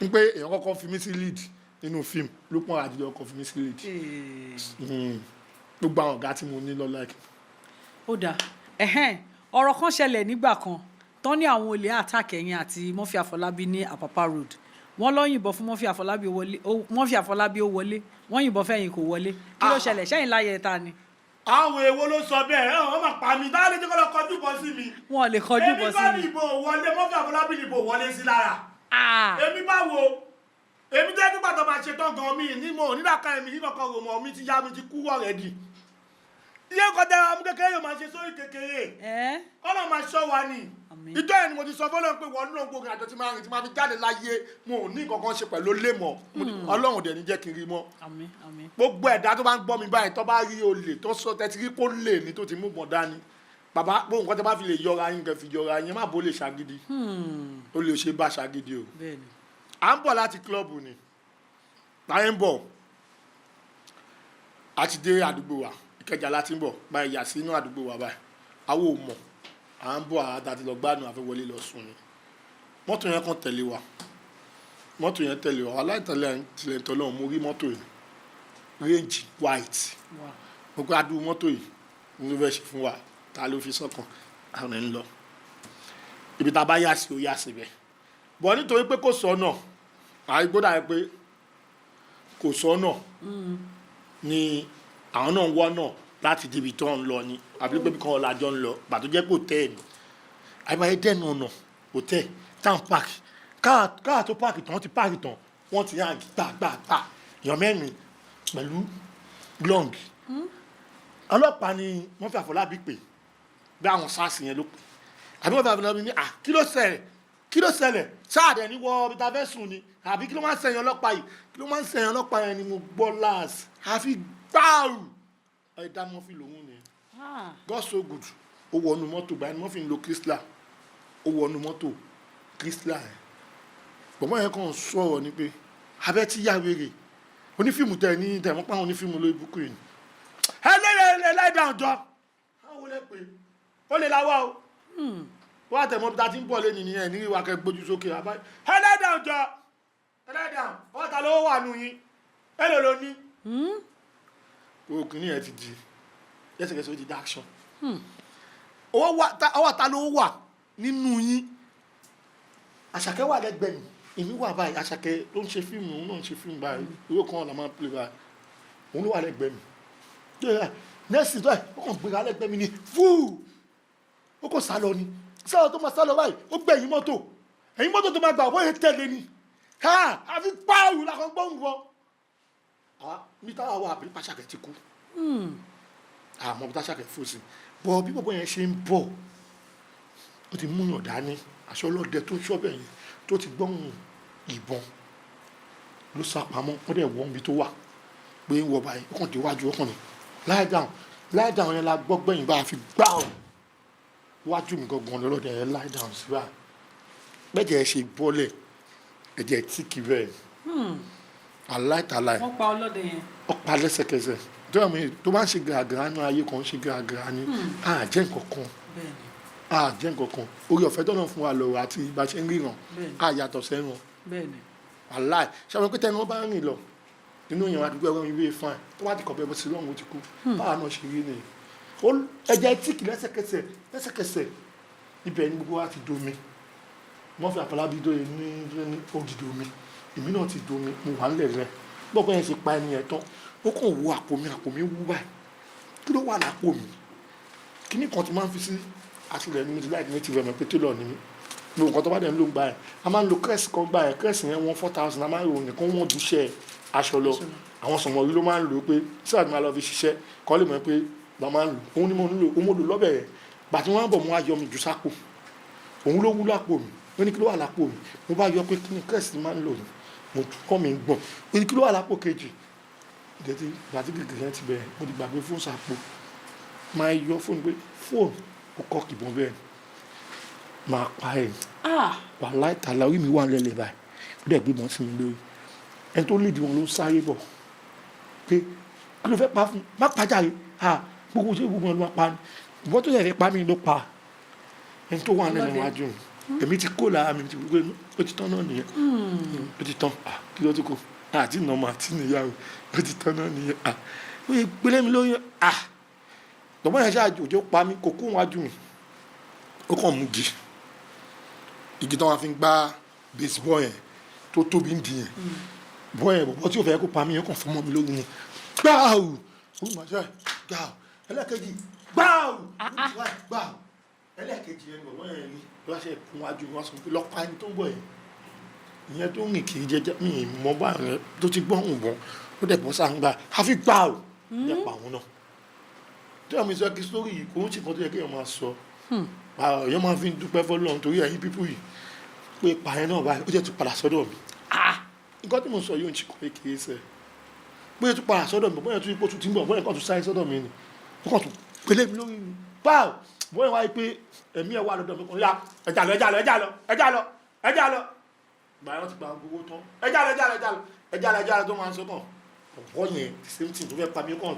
n pé èèyàn kọ́kọ́ fi mí sí lead nínú fíìmù Lukman Raji kọ́kọ́ fi mí sí lead gbogbo àwọn ọ̀gá tí mo ní lọ láìkì mi.
ó dáa ọ̀rọ̀ kan ṣẹlẹ̀ nígbà kan tán ní àwọn olè attack ẹ̀yìn àti Murphy Àfọlábí ní Apapa Road wọ́n lọ yìnbọn fún Murphy Àfọlábí ó wọlé wọ́n yìnbọn fẹ́yìn kò wọlé kí ló ṣẹlẹ̀ sẹ́yìn láyé ta ni.
àwọn èèwọ̀ ló sọ bẹ́ẹ̀ wọ́n máa pa mi dáhùn tí kò lọ kọjú bọ́ sí mi.
wọn ò lè kọjú bọ́ sí mi.
èmi bá ní ìbò wọlé Murphy Àfọlábí ní ìbò wọlé sí lára. èmi bá wo èmi jẹ́ nígbà tó máa ṣe tán gan mi ní mo nígbàkan ẹ̀mí nínú ọkọ̀ rò mọ́ mi ti yá mi ti kú already. iye kọjá amú kékeré yóò máa ṣe sórí kékeré kọ́nà máa ṣọ́ wa ni ìjọ yẹn ni mo ti sọ fọlọ́run pé wọ́n lóun gbogbo àjọ tí máa rìn tí máa fi jáde láyé mo ò ní kankan ṣe pẹ̀lú olè mọ́ Ọlọ́run dẹ̀ ní jẹ́ kí n rí mọ́ gbogbo ẹ̀dá tó bá ń gbọ́ mi báyìí tó bá rí olè tó sọ tẹ́tí rí kó lè ní tó ti mú bọ̀ dání bàbá gbogbo nǹkan tó bá fi lè yọra yín kẹ́ fi yọra yín má bó lè ṣàgídí ó lè ṣe bá ṣàgídí o à ń bọ̀ láti kílọ̀bù ni láyé ń bọ̀ a ti dé àdúgbò wa Ìkẹjà láti ń bọ̀ báyìí yà sí inú àdúgbò wa báyìí àwọn ò mọ̀ à ń bọ̀ àti lọ gbádùn àfẹ́ wọlé lọ sùn ni mọ́tò yẹn kàn tẹ̀lé wa aláìtẹ̀lẹ̀ tilẹ̀ tọ́lọ́ mo rí mọ́tò yìí range white mo gbé adúrú mọ́tò yìí ló fẹ́ ṣe fún wa ta ló fi sọ́kàn àwọn ẹ̀ ń lọ ibi tá a bá yà sí ó yà síbẹ̀ bọ̀ nítorí pé kò sọ́nà àìgbódà yẹn pé kò sọ́nà ni àwọn náà ń wọ́ náà láti débi tó ń lọ ni àbí pé kan ọ̀làjọ́ ń lọ pàtó jẹ́ pé hòtẹ́ẹ̀lì àìbáyé dẹ́nu ọ̀nà hòtẹ́ẹ̀lì town park káà tó páàkì tán wọ́n ti páàkì tán wọ́n ti yàn gbàgbàgbà èèyàn mẹ́rin pẹ̀lú glong ọlọ́pàá ni Murphy Àfọlábí pè bí àwọn SARS yẹn ló pè àbí Murphy Àfọlábí ní kí ló ṣẹlẹ̀ sáàdẹ̀ ní wọ́n bí ta fẹ́ sùn ni àbí kí ló máa ń ṣẹ̀yìn ọlọ́pàá yẹn ni mo gbọ́ láàsì àfi gbáàrù ẹ̀dá Murphy lòun ni God so good ó wọnú mọ́tò báyìí Murphy ń lo Chrysler ó wọnú mọ́tò Chrysler ẹ̀ bọ̀mọ́ yẹn kàn sọ̀rọ̀ ni pé abẹ́ tí yá wèrè onífíìmù tẹ̀ ní tẹ̀mọ́ pa àwọn onífíìmù lórí ibùkún yìí ẹlẹ́dàá ọjọ́ àwọn olè pé ó lè láwá o wọ́n àtẹ̀mọ́ bí ta ti ń bọ̀ lẹ́nu nìyẹn ní ìwà kẹ́ gbójú sókè abáyé ẹlẹ́dàá ọjọ́ ẹlẹ́dàá ọ̀tá ló wà nù yín èlò ló ní. òkùnrin yẹn ti di lẹ́sẹ̀kẹsẹ̀ ó ti di action ọwọ́ ta ló wà nínú yín Àṣàkẹ́ wà lẹ́gbẹ̀ẹ́ mi èmi wà báyìí Àṣàkẹ́ ló ń ṣe fíìmù òun náà ń ṣe fíìmù báyìí owó kan ọ̀nà máa ń pè báyìí òun ló wà lẹ́gbẹ̀ẹ́ mi nẹ́ẹ̀sì tó ẹ̀ ó kàn gbéra lẹ́gbẹ̀ẹ́ mi ni fúù ó kò sá lọ ni sáà tó máa sá lọ báyìí ó gbẹ̀yìn mọ́tò ẹ̀yìn mọ́tò tó máa gbà wọ́n yẹn tẹ̀lé ni àfi páàrù làkàn gbọ́n wọ mi táwa wà àbí Àṣàkẹ́ ti kú àmọ́ bí Àṣàkẹ́ fò sí bọ́ bí bọ́bọ́ yẹn ṣe ń bọ̀ ó ti múyàn dání aṣọ ọlọ́dẹ tó ṣọ́bẹ̀ yẹn tó ti gbọ́n ìbọn ló sá pamọ́ wọ́n dẹ̀ wọ́n bí tó wà pé ń wọ báyìí ó kàn dé wájú ọkàn ni lie down yẹn la gbọ́ gbẹ̀yìn bá a fi gbá ọ̀ wájú mi gangan lọ́lọ́dẹ yẹn lie down sí báyìí bẹ́ẹ̀ ẹ ṣe bọ́lẹ̀ ẹ̀jẹ̀ tíkì bẹ́ẹ̀ aláìtàláì
wọ́n pa ọlọ́dẹ yẹn
ó pa lẹ́sẹ̀kẹsẹ̀ tó bá ń ṣe gàgàrà ní ayé kan ń ṣe gàgàrà ní àjẹ́ nǹkan kan orí ọ̀fẹ́ tọ́nà fún wa lọ́wọ́ àti bá ṣe ń ríran àyàtọ̀ sẹ́ran aláì ṣàwọn pé tẹnu wọn bá rìn lọ nínú ìyẹn àdúgbò ẹ̀rọ ìwé fún ẹ tó bá ti kọ̀ bẹ́ẹ̀ bó ti lọ́run ó ti kú báwa náà ṣe rí ni ẹ̀jẹ̀ tíkì lẹ́sẹ̀kẹsẹ̀ ibẹ̀ ni gbogbo wa ti domi Murphy Àfọlábí dóye ní òdìdó omi èmi náà ti domi mo wà ń lẹ̀ rẹ̀ gbọ́dọ̀ yẹn ṣe pa ẹni yẹn tán ó kàn wo àpò mi wú báyìí kí ló wà lápò mi kíní kan ti máa ń fi sí àtìlẹ́yìn mi ti láì ní ti rẹ̀ mọ́ pé télọ̀ ni mi gbogbo nǹkan tó bá dẹ̀ ń lò ń gbà ẹ̀ a máa ń lo kírẹ́sì kan gbà ẹ̀ kírẹ́sì yẹn wọ́n 4,000 a máa ń rò nìkan wọ́n dúṣẹ́ aṣọ lọ àwọn sọmọrí ló máa ń lò pé síwájú máa lọ fi ṣiṣẹ́ kọ́ lè mọ̀ pé la máa ń lò òun ni mo ń lò òun mo lò lọ́bẹ̀ rẹ̀ gbàtí wọ́n á bọ̀ mo á yọ mi jù sápò òun ló wú lápò mi ó ní kí ló wà lápò mi mo bá yọ pé kí ni kírẹ́sì máa ń lò ní mo kọ́ mi gbọ̀n ó ní kí ló wà lápò kejì ìdẹ́tí gbàtí gègé yẹn ti bẹ̀rẹ̀ mo ti gbàgbé fóònù sápò máa yọ fóònù pé fóònù ó kọ́ kìbọn bẹ́ẹ̀ máa pa ẹ̀ wà láìtàlá orí mi wà lẹ́lẹ̀ báyìí ó dẹ̀ gbé mọ́ sí mi lórí ẹni tó lédi wọn ló ń sáré bọ̀ pé kí ló fẹ́ pa fún má pàjáre gbogbo ṣé gbogbo ẹ̀ ló máa pa ni ìbọn tó yẹ fẹ́ pa mí ló pa ẹni tó wà lẹ́nu iwájú mi èmi ti kó lára mi ti gbogbo ó ti tán náà nìyẹn ó ti tán kí ló ti kó àti ìnàmọ́ àti ìníyàwó ó ti tán náà nìyẹn ó yẹ gbélé mi lóyún lọ́mọ yẹn ṣáà òjò pa mí kò kó wájú mi ó kàn mú gi igi tó wọn fi ń gbá baseball yẹn tó tóbi ń di yẹn bọ́ yẹn bọ́ tí o fẹ́ kó pa mí yẹn kàn fún mọ́ mi lórí ni gbáà ó mà ṣe gbáà ẹlẹ́kẹ̀jì gbáà gbáà ẹlẹ́kẹ̀jì yẹn bọ̀ yẹn ni wọ́n ṣe kún wájú wọn sọ pé lọ́pàá ẹni tó ń bọ̀ yẹn ìyẹn tó ń rìn kiri jẹjẹ mi ì mọ báyìí yẹn tó ti gbọ́ òun bọ̀ ó dẹ̀ bọ́ sáà ń gbà àfi gbáà ó yẹ pa àwọn náà tí wọ́n mi sọ kí sórí yìí kò ń ṣe kan tó yẹ kéèyàn máa sọ èèyàn máa fi ń dúpẹ́ fọ́lọ́run torí ẹ̀yin pípù yìí pé ìpààyàn náà báyìí ó jẹ́ tún padà sọ́dọ̀ mi nǹkan tí mo sọ yóò ń ṣe kọ́ kékeré sẹ́ bóyá tún padà sọ́dọ̀ mi bóyá tún ipò tún ti ń bọ̀ bóyá nǹkan tún sáré sọ́dọ̀ mi ni ó kàn tún pélé mi lórí mi báwo bóyá wáyé pé ẹ̀mí ẹ̀ wà lọ́dọ̀ mi kan yá ẹja lọ gbàyà wọn ti gba gbogbo tán ẹja lọ tó máa ń sọ kàn ọ̀pọ̀ yẹn the same thing tó fẹ́ pa mí kàn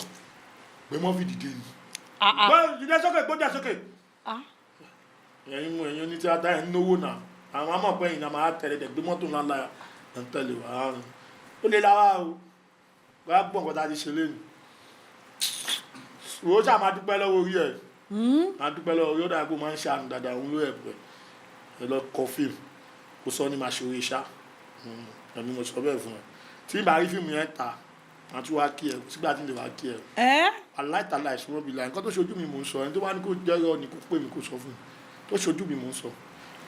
gbé mọ́ fi dìde ni dìde sókè gbọ́dọ̀ sókè ẹ̀yin mú ẹ̀yin ní tíátá ẹ̀ ń náwó náà àwọn àmọ̀ pé ìyìnà máa tẹ̀lé dẹ̀ gbé mọ́tò ńlá láyà ẹ̀ ń tẹ̀lé wà á rìn ó lè láwá o wá gbọ́n nǹkan tá a ti ṣe lẹ́nu owó ṣáà máa dúpẹ́ lọ́wọ́ orí ẹ̀ máa dúpẹ́ lọ́wọ́ orí ó dàgbò máa ń ṣe àrùn dáadáa òun ló ẹ̀pẹ́ ẹ lọ kọ fíìmù kó sọ ní máa ṣe orí iṣá ẹ̀mí mo sọ bẹ́ẹ̀ fún ẹ tí ìbá rí fíìmù yẹn ta àti wá kí ẹ sígbà tí ń lè wá kí ẹ aláìtàlá ìṣúná bíi láì nǹkan tó ṣojú mi mò ń sọ ẹni tó wá ní kó jẹ́rọ ni kó pè mí kó sọ fún mi tó ṣojú mi mò ń sọ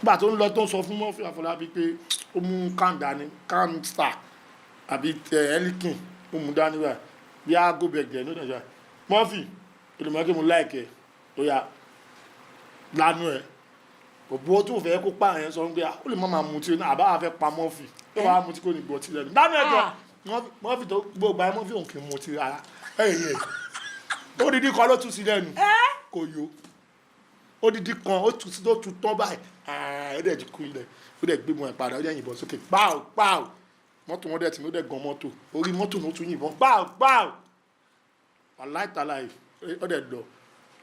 nígbà tó ń lọ tó ń sọ fún Murphy Àfọlábí pé ó mú can dání can star àbí Heineken ó mú dání wá bí aago bẹ̀gẹ̀ ní ọ̀dọ̀ Murphy olùmọ̀ọ́kẹ́ mo láìkẹ́ ó yà lánú ẹ̀ òbú tó fẹ́ kó pa àyẹn sọ pé ó lè má máa mutí náà àbá fẹ́ pa Murphy tó wàá mutí kò ní gbọ́ tí lẹ́nu lánú ẹ̀jọ̀ Murphy tó gbogbo ayé Murphy òun kì í mutí rárá ó dídí kan ló tún sí lẹ́nu kò yó ó dídí kan ó tún sí tó tún tán báyìí ó dẹ̀ jí kú ilẹ̀ ó dẹ̀ gbé mọ́ ẹ̀ padà ó dẹ̀ yìnbọn sókè páù mọ́tò wọn dẹ̀ tì mí ó dẹ̀ gan mọ́tò orí mọ́tò ló tún yìnbọn páù aláìtàláì ó dẹ̀ lọ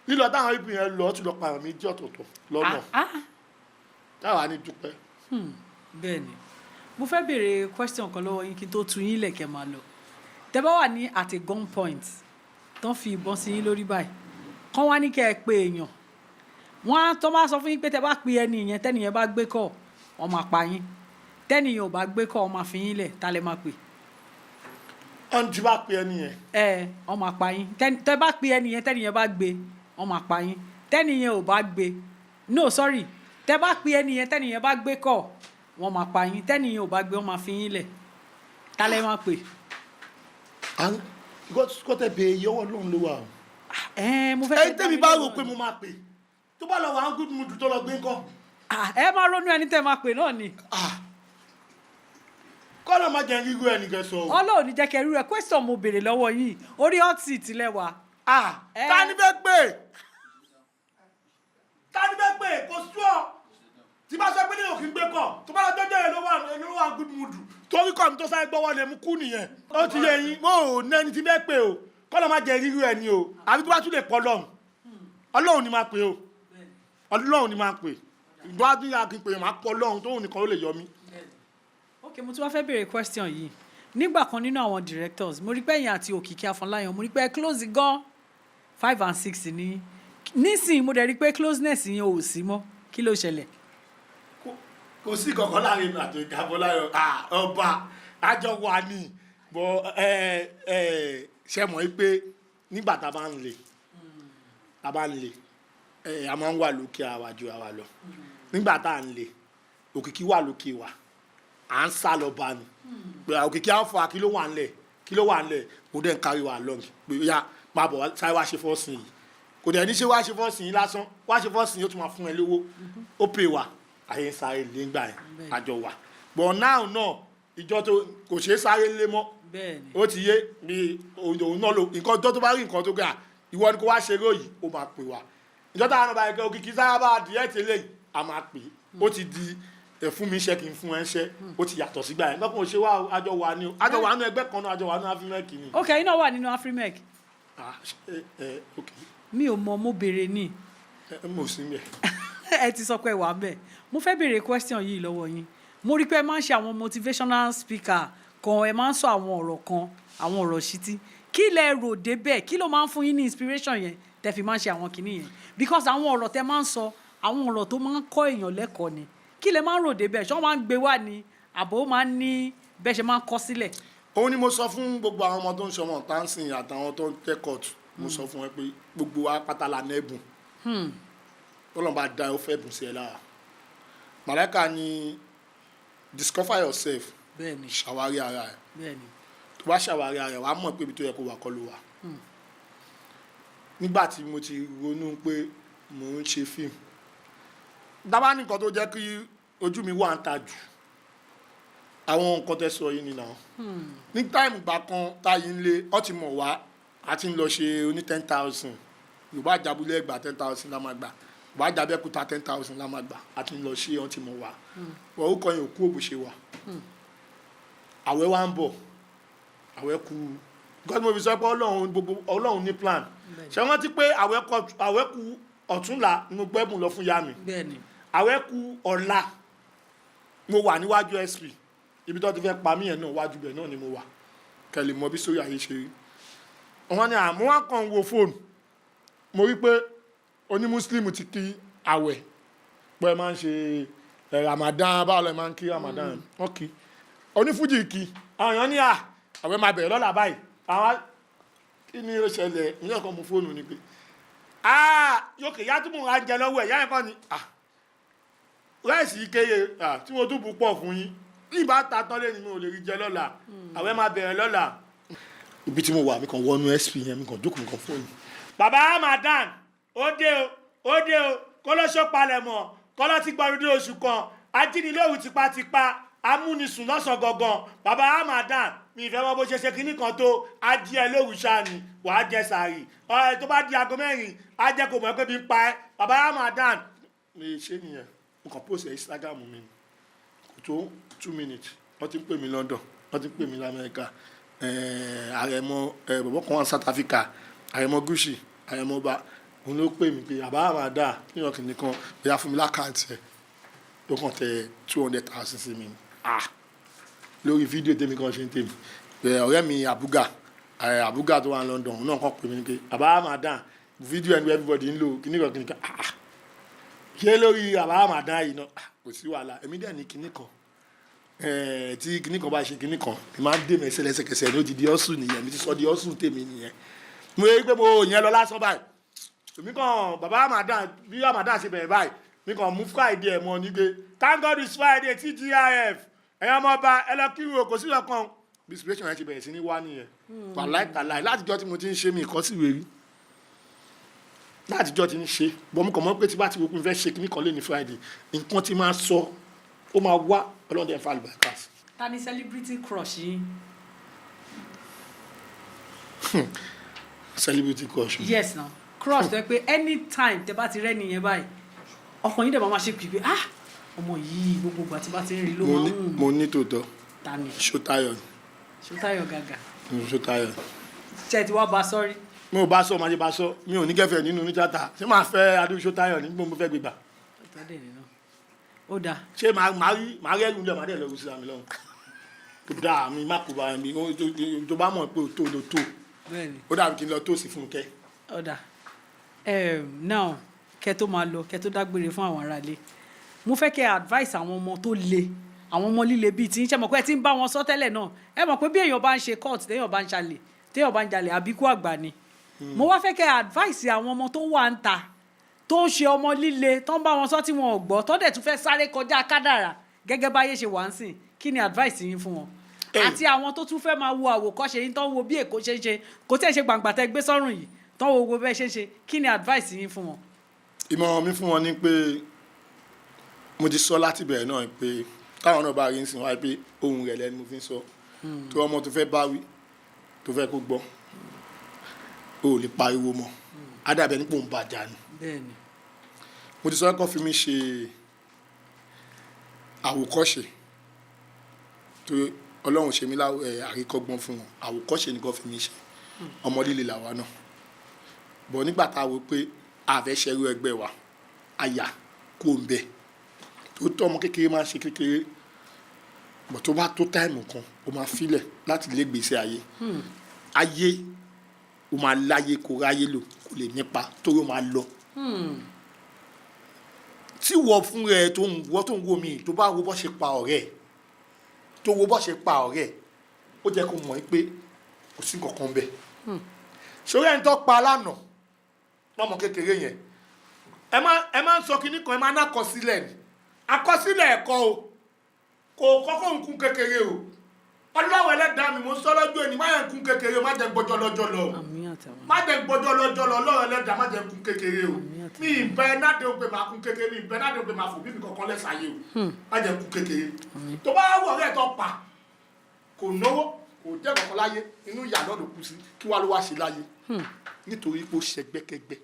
lílọ táwọn ibi yẹn lọ tún lọ pààyàn méjì ọ̀tọ̀ọ̀tọ̀ lọ́nà táwa ní dúpẹ́.
bẹ́ẹ̀ni mo fẹ́ béèrè question kan lọ́wọ́ yín kí n tó tu yín lẹ̀kẹ́ máa lọ tẹ́ bá wà ní at a gun point tán fi ìbọn sí yín lórí báyìí kán wá ní kẹ́ ẹ pé èèyàn wọ́n á tọ́ máa sọ fún yín pé tẹ́ bá pe ẹni yẹn tẹ́nìyẹn bá gbé kọ́ wọ́n máa pa yín tẹ́nìyẹn ò bá gbé kọ́ wọ́n máa fi yín lẹ̀ tá lẹ́ máa pè.
ọ̀n tí bá pe ẹni yẹn.
wọ́n máa pa yín tẹ́ bá pe ẹni yẹn tẹ́nìyẹn bá gbé wọ́n máa pa yín tẹ́nìyẹn ò bá gbé no sorry tẹ́ bá pe ẹni yẹn tẹ́nìyẹn bá gbé kọ́ wọ́n máa pa yín tẹ́nìyẹn ò bá gbé wọ́n máa fi yín lẹ̀ tá lẹ́ máa pè.
gọ́tẹ̀ bẹ yọwọ́ lóun ló wà o.
mo fẹ́
ẹni tẹ́mi bá rò pé mo máa pè tó bá lọ wà á good mood tó lọ gbé ńkọ́.
ẹ máa ronú ẹni tẹ́ máa pè náà ni.
kọ́lọ̀ máa jẹ́ ríru ẹnì kẹsàn o.
Ọlọ́run ní jẹ́ kẹ́ ríru ẹ question mo béèrè lọ́wọ́ yìí orí hot seat lẹ́wà.
ta ni fẹ́ pè kò sú ọ tí bá sọ pé ní òkè gbé kọ tó bá lọ jọjọ yẹn ló wà good mood torí kọ́ mi tó sáré gbọ́wọ́ lè mú kú nìyẹn ó ti yẹ yín mo ò nẹni tí fẹ́ pè o kọ́lọ̀ máa jẹ́ ríru ẹni o àbí tó bá tún lè pọ̀ lọ́hùn Ọlọ́run ni máa pè o Ọlọ́run ni máa pè ìgbà tí a kì í pè máa pọ̀ lọ́hùn tóun nìkan ló lè yọ mí.
ok mo tún wá fẹ́ béèrè question yìí nígbà kan nínú àwọn directors mo rí pé ẹ̀yin àti Òkìkí Afọláyan mo rí pé close gan 5 and 6 ní nísìnyí mo dẹ̀ rí pé closeness yẹn ò sí mọ́ kí ló ṣẹlẹ̀.
kò sí kankan láàrin mi àti Òkìkí Afọláyan ọba àjọ wà ní bọ ṣe mọ̀ pé nígbà tá a bá ń lè a máa ń wà lókè àwa ju àwa lọ nígbà tá a ń lè Òkìkí wà lókè wa à ń sá lọ bá ní pé Òkìkí àfọ kí ló wà ńlẹ̀ kò dẹ̀ ń kárí wa lọ pé ya máa bọ̀ sáré wá ṣe fọ́ọ̀sìn yìí kò dẹ̀ ní ṣe wá ṣe fọ́ọ̀sìn yìí lásán wá ṣe fọ́ọ̀sìn yìí ó tún máa fún ẹ lówó ó pè wá àyè ń sáré lé ńgbà yẹn àjọ wà but now náà ìjọ tó kò ṣeé sáré lé mọ́ ó ti yé bí òun náà lò nǹkan tó bá rí nǹkan tó gbà ìwọ ni kò wá ṣeré yìí ó máa pè wá ìjọ táwọn ọba ẹgbẹ́ Òkìkí sára bá adìyẹ tẹ́lẹ̀ a máa pè ó ti di fún mi iṣẹ́ kì í fún ẹ ṣẹ́ ó ti yàtọ̀ sígbà yẹn lọ́kùnrin ṣe wá àjọ wà ní ẹgbẹ́ kan náà àjọ wà ní Afrimec ni.
ok iná wà nínú Afrimec.
ok.
mi ò mọ mo béèrè ní.
mo sì ń bẹ.
ẹ ti sọ pé wà á bẹ̀ mo fẹ́ béèrè question yìí lọ́wọ́ yín mo rí pé ẹ máa ń ṣe àwọn motivational speaker kan ẹ máa ń sọ àwọn ọ̀rọ̀ kan àwọn ọ̀rọ̀ ṣítí kí lẹ rò débẹ̀ kí ló máa ń fún yín ní inspiration yẹn tẹ fi máa ń ṣe àwọn kinní yẹn because àwọn ọ̀rọ̀ tẹ máa ń sọ àwọn ọ̀rọ̀ tó máa ń kọ́ èèyàn lẹ́kọ̀ọ́ ni kí lẹ máa ń ròde bẹ́ẹ̀ ṣé wọ́n máa ń gbé wá ni àbò máa ń ní bẹ́ẹ̀ ṣe máa ń kọ sílẹ̀.
òun ni mo sọ fún gbogbo àwọn ọmọ tó ń ṣọmọ tánsìn àtàwọn tó ń kẹ́kọ̀ọ́ mo sọ fún wọn pé gbogbo wa pátá la nẹ́bùn Ọlọ́run bá dá ọ fẹ́ bùn sí ẹ lára màláíkà ni discover yourself
bẹ́ẹ̀ni
ṣàwárí ara ẹ
bẹ́ẹ̀ni
tó bá ṣàwárí ara ẹ wàá mọ̀ pé ibi tó yẹ kó wà kọ́ ló wà nígbà tí mo ti ronú pé mò ń ṣe fíìmù dábàá nìkan tó jẹ́ kí ojú mi wà ń ta jù àwọn nǹkan tẹ́ sọ yìí nìyà ní táìmù gbà kan táyì ń lé ọ ti mọ̀ wá a ti ń lọ ṣe oní 10,000 yorùbá àjàbúlẹ̀ ẹgbà 10,000 la máa gbà yorùbá àjàbẹ́kúta 10,000 la máa gbà a ti ń lọ ṣe ọ ti mọ̀ wá wọ́n ó kọyìn òkú òbò ṣe wà àwẹ̀ wa ń bọ̀ àwẹ̀ kú gọ́dọ̀ mo fi sọ pé ọlọ́run ní plan ṣé wọ́n ti pé àwẹ̀ kú ọ̀túnla ni mo gbẹ́bùn lọ fún yá mi àwẹ̀ kú ọ̀la mo wà níwájú SP ibi tó ti fẹ́ pa mí yẹn náà wájú bẹ̀ náà ni mo wà kẹ́lẹ̀ mọ bí sórí ayé ṣe rí wọ́n ní àmú wọn kàn ń wo fóònù mo rí pé oní muslim ti kí àwẹ̀ pé ẹ máa ń ṣe Ramadan báwo lẹ máa ń kí Ramadan wọn kí onífújì kí àwọn èèyàn ní àwẹ̀ máa bẹ̀rẹ̀ lọ́la báyìí àwọn kí ni ó ṣẹlẹ̀ ní ọkọ̀ mu fóònù ni pé yókè yá tí mo rà ń jẹ lọ́wọ́ ẹ̀ yá ẹ̀kọ́ ni ráìsì kéye tí mo tún bù pọ̀ fún yín ìbá ta tán lé ní mi ò lè rí jẹ lọ́la àwẹ̀ máa bẹ̀rẹ̀ lọ́la. ibi tí mo wà mi kàn wọnú SP yẹn mi kàn jókòó mi kàn fóònù. bàbá Ramadan ó dé o kọ́lọ́ṣọ́ palẹ̀mọ́ kọ́lọ́ ti gba ọdún oṣù kan ajínilóhùn tipátipá amúnisùn lọ́sàn gangan bàbá Ramadan mi ìfẹ́ wọn bó ṣe ṣe kínní kan tó adìẹ lóhùn ṣáàní wàá jẹ sàárì tó bá di aago 4 á jẹ́ kó mọ̀ pé bí ń pa ẹ́ bàbá Ramadan. mi ṣe nìyẹn mo kàn post Instagram mi kò tó 2 minutes wọ́n ti ń pè mí London wọ́n ti ń pè mí lamẹ́ríkà àrẹ̀mọ bọ̀bọ̀ kan wà South Africa àrẹ̀mọ Gucci àrẹ̀mọ bá òun ló pè mí pé àbá Ramadan ní ọkàn nìkan ìyá fún mi lákàntì ẹ̀ ló kàn tẹ 200,000 sí mi lórí fídíò tèmi kan ṣe ń tèmi ọ̀rẹ́ mi àbúgà tó wà ní London òun náà kàn pè mí pé àbá Ramadan fídíò ẹni everybody ń lò kíníkan ṣé lórí àbá Ramadan yìí náà kò sí wàhálà èmi dẹ̀ ní kíníkan tí kíníkan bá ṣe kíníkan mi máa ń dè mẹ́sẹ̀ lẹ́sẹ̀kẹsẹ̀ ní ó ti di ọ́sùn nìyẹn mi ti sọ di ọ́sùn tèmi nìyẹn mo rí pé mo yẹn lọ lásán báyìí èmi kàn bàbá Ramadan bí Ramadan ṣe bẹ̀rẹ̀ báyìí mi kàn mú Friday ẹ̀ mọ́ ní pé thank God it's Friday TGIF ẹ̀yàn ọmọ ọba ẹ lọ kí wo kò sí ọkàn bí inspiration yẹn ti bẹ̀rẹ̀ sí ní wá nìyẹn wàláìtàláì látijọ́ tí mo ti ń ṣe mi ìkọ́síwèé rí látijọ́ ti ń ṣe bọ́n mo kàn mọ́ pé tí bá ti wo pé mo fẹ́ ṣe kíní kan lé ní Friday nǹkan ti máa sọ ó máa wá ọlọ́dẹ fa àlùbáríkà.
ta ni celebrity crush yín.
celebrity crush.
yes na crush tó yẹ pé anytime tẹ bá ti rẹ́ nìyẹn báyìí ọkàn yín dẹ̀ máa ṣe pípé ọmọ yìí gbogbo ìgbà tí bá ti ń rí ló máa ń wù.
mo ní tòótọ́.
ta ni.
Ṣótáyọ̀.
Ṣótáyọ̀ gàgà.
Ṣótáyọ̀.
ṣe ti wá bá sọ́rí.
mi ò bá sọ máa ṣe bá sọ mi ò ní kẹfẹ nínú oníjàta ṣé máa fẹ́ adé Ṣótáyọ̀ ní gbogbo mo fẹ́ gbégbà.
ó dáa.
ṣé màá rí ẹrù ilé ọmọdé lọ sí àmì lọ́hùn tó dáa mi má kó bá mi tó bá mọ̀ pé o tó lo tó ó dàbí kí n lọ tó sí Fúnkẹ́.
ó dáa now kẹ́ tó máa lọ kẹ́ tó dágbére fún àwọn aráalé mo fẹ́ kẹ́ advice àwọn ọmọ tó le àwọn ọmọ líle bíi tí ń ṣe mọ̀ pé ẹ ti ń bá wọn sọ tẹ́lẹ̀ náà ẹ mọ̀ pé bí èèyàn bá ń ṣe court téèyàn bá ń jalè àbíkú àgbà ni mo wá fẹ́ kẹ́ advice àwọn ọmọ tó wà ń ta tó ń ṣe ọmọ líle tó ń bá wọn sọ tí wọn ò gbọ́ tó dẹ̀ tún fẹ́ sáré kọjá kádàrà gẹ́gẹ́ báyé ṣe wà ń sìn kí ni advice yín fún wọn àti àwọn tó tún fẹ́ máa wo àwòkọ́ṣe yín tó ń wo bí Èkó ṣe ń ṣe kò tí ẹ̀ ṣe gbàǹgbà tẹ́ gbé sọ́rùn yìí tó ń wo gbogbo bẹ́ẹ̀ ṣe ń ṣe kí ni advice yín fún wọn.
ìmọ̀ràn mi fún wọn ni pé mo ti sọ láti bẹ̀rẹ̀ náà pé táwọn náà bá rí ń sìn wáyé pé ohun rẹ̀ lẹ́nu mo fi ń sọ tó ọmọ tó fẹ́ bá wí tó fẹ́ kó gbọ́ o ò lè pariwo mọ́ ádàbẹ̀ nípò ń bàjá ni mo ti sọ ẹ̀kọ́ fi mi ṣe àwòkọ́ṣe tó Ọlọ́run ṣe mí àríkọ́gbọ́n fún wọn àwòkọ́ṣe nìkan fi mi ṣe ọmọ líle làwa náà bọ̀ nígbà tá a wò pé àfẹ́ ṣerú ẹgbẹ́ wa àyà kó ń bẹ tó tọ́ ọmọ kékeré máa ń ṣe kékeré bọ̀ tó bá tó táìmù kan ó máa filẹ̀ láti lé gbèsè ayé ó máa láyé kó ráyé lò kó lè nípa torí ó máa lọ tí wọ́n fún rẹ tó ń wo mi tó bá wo bọ́ ṣe pa ọ̀rẹ́ tó wo bọ́ ṣe pa ọ̀rẹ́ ó jẹ́ kó mọ̀ pé kò sí kankan bẹ́ẹ̀. ṣòro ẹni tó pa lánàá lọ́mọ kékeré yẹn ẹ máa ń sọ kinní kan ẹ máa ń àkọsílẹ̀ ni àkọsílẹ̀ ẹ̀kọ́ o kò kọ́kọ́ ń kún kékeré o ọlọ́wọ́ ẹlẹ́dàá mi mo ń sọ lọ́jọ́ ẹni má yẹn kún kékeré má jẹ́ gbọ́jọ́ lọ́jọ́ lọ má jẹ́ gbọ́jọ́ lọ́jọ́ lọ ọlọ́wọ́ ẹlẹ́dàá má jẹ́ kún kékeré o mi ìbẹ́ náde ó pé máa kún kékeré mi ìbẹ́ náde ó pé máa fò bí mi kankan lẹ́sàáyé o má jẹ́ kún kékeré tó bá wọ̀ ọ̀rẹ́ tó pa kò náwó kò jẹ́ kankan láyé inú ìyá náà ló kú sí kí wàá ló wá ṣe láyé nítorí pé ó ṣẹgbẹ́kẹgbẹ́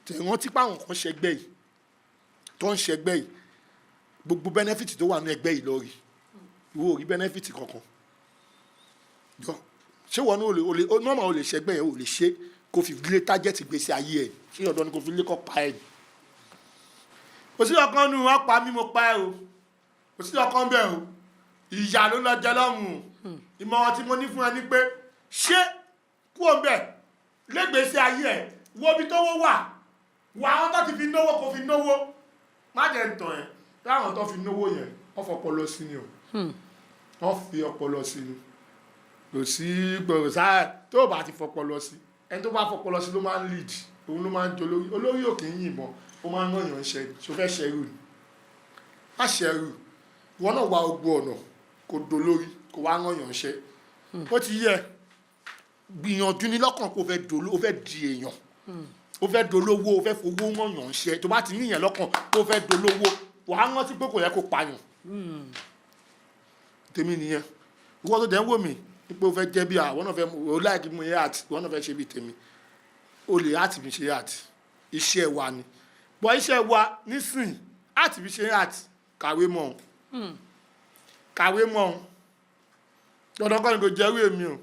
tẹ̀wọ́n tí páwọn kan ṣẹgbẹ́ yìí tó ń ṣẹgbẹ́ yìí gbogbo bẹ́nẹ́fìtì tó wà ní ẹgbẹ́ yìí lọ rí ìwọ ò rí bẹ́nẹ́fìtì kankan jọ ṣé wọn ní olè nọ́ọ̀mà ò lè ṣẹgbẹ́ yẹn ò lè ṣe kó fi lé tájẹ́tì gbèsè ayé ẹ̀ ṣé ọ̀dọ́ ni kò fi lé kọ́ pa ẹ̀ kò sí ọkàn nù wọ́n pa mí mo pa ẹ̀ o kò sí ọkàn bẹ́ẹ̀ o ìyá ló lọ jẹ lọ́rùn ìmọ̀ràn tí mo ní fún ẹ ní pé ṣé kú òun bẹ̀ lẹ́gbèsè ayé ẹ̀ wo ibi tó wó wà wà àwọn tó ti fi náwó kò fi náwó má jẹ́ ń tàn ẹ́ láwọn tó fi náwó yẹn wọ́n fọpọlọ sí ni o wọ́n fi ọpọlọ sí ni kò sí gbọ̀rọ̀ sáà tó bá ti fọpọlọ sí ẹni tó bá fọpọlọ sí ló máa ń lead òun ló máa ń jẹ olórí òkè ń yìnbọn ó máa ń ràn yàn ṣe ṣo fẹ́ ṣẹrù ni má ṣẹrù ìwọ náà wá ogbó ọ̀nà kò dolórí kò wá ràn yàn ṣe ó ti yẹ gbìyànjú ní lọ́kàn kó fẹ́ di èèyàn ó fẹ́ dolówó ó fẹ́ fowó ràn yàn ṣe tó bá ti níyàn lọ́kàn kó fẹ́ dolówó wàá rántí pé kò yẹ kó pààyàn tèmi nìyẹn ìwọ tó dẹ̀ ń wò mí pé o fẹ́ jẹ́ bí àwọn náà fẹ́ o láìkí mú yẹ àti ìwọ náà fẹ́ ṣe bí tèmi o lè àti fi ṣe àti iṣẹ́ wa ni bọ́ iṣẹ́ wa nísìn àti fi ṣe àti kàwé mọ́ dandan kọ́ ni kò jẹ́rú èmi o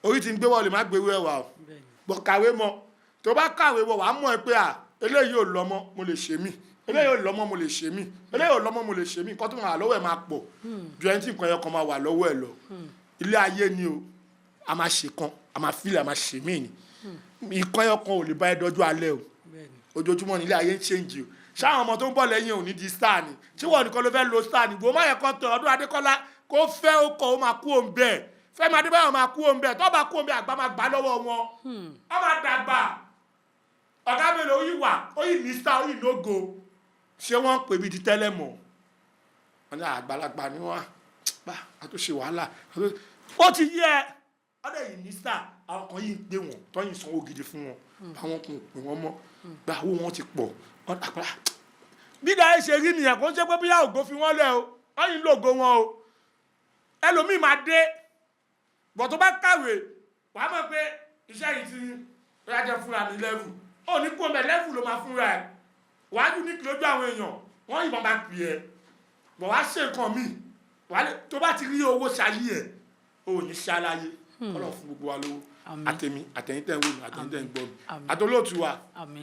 orí ti ń gbé wọ́n lè má gbéwé ẹ̀wà o bọ́ kàwé mọ́ tó bá kàwé wọ̀ wàá mọ̀ ẹ́ pé eléyìí ò lọ́mọ mo lè ṣe mí eléyìí ò lọ́mọ mo lè ṣe mí eléyìí ò lọ́mọ mo lè ṣe mí nǹkan tó máa wà lọ́wọ́ ẹ̀ máa pọ̀ ju ẹni tí nǹkan yẹn kan máa wà lọ́wọ́ ẹ̀ lọ ilé ayé ni o a máa ṣe kan a máa fílẹ̀ a máa ṣe mí ni nǹkan yẹn kan ò lè bá ẹ dọ́jú alẹ́ o ojoojúmọ́ ni ilé ayé ń ṣéǹjì o ṣáwọn ọmọ tó ń bọ̀ lẹ́yìn ò ní di star ni tí wọ́n nìkan ló fẹ́ lo star ni gbòó má yẹ kán tọ̀ ọdún Adékọ́lá kó fẹ́ ó kọ̀ ó máa kú òun bẹ́ẹ̀ Fẹ́mi Adébáyọ̀ máa kú òun bẹ́ẹ̀ tó bá kú òun bẹ́ẹ̀ àgbà máa gbà lọ́wọ́ wọn ọ máa dàgbà ọ̀gá mélòó ó yìí wà ó yìí ní star ó yìí lógo ṣé wọ́n ń pè mí di tẹ́lẹ̀ mọ́ wọn ní àgbàlagbà ni wọ́n bá àtúnṣe wàhálà ó ti yẹ ọdẹ yìí ní star àwọn kan yìí ń pè wọ́n tọ́yìn sanwó gidi fún wọn àwọn kan ò pè wọ́n mọ́ gba owó wọn ti pọ̀ wọn dàgbà bí dáa ṣe rí nìyẹn kó ń ṣe pé bí ògo fi wọ́n lẹ̀ o wọ́n yìí ń lògo wọn o ẹlòmíì máa dé bọ̀ tó bá kàwé wàá mọ̀ pé iṣẹ́ yìí ti rájẹ́ fúnra mi lẹ́fù ó ní kó mẹ́ lẹ́fù ló máa fúnra ẹ̀ wàá dùn ní kìlójú àwọn èèyàn wọ́n yìnbọn máa pè ẹ́ bọ̀ wá ṣe nǹkan míì tó bá ti rí owó ṣayé ẹ̀ ó ní ṣàlàyé kọ́lọ̀ fún gbogbo wa lówó àtẹ̀mí àtẹ̀yìntẹ̀ ń wò mí àtẹ̀yìntẹ̀ ń gbọ́ mi àtolóòtú wa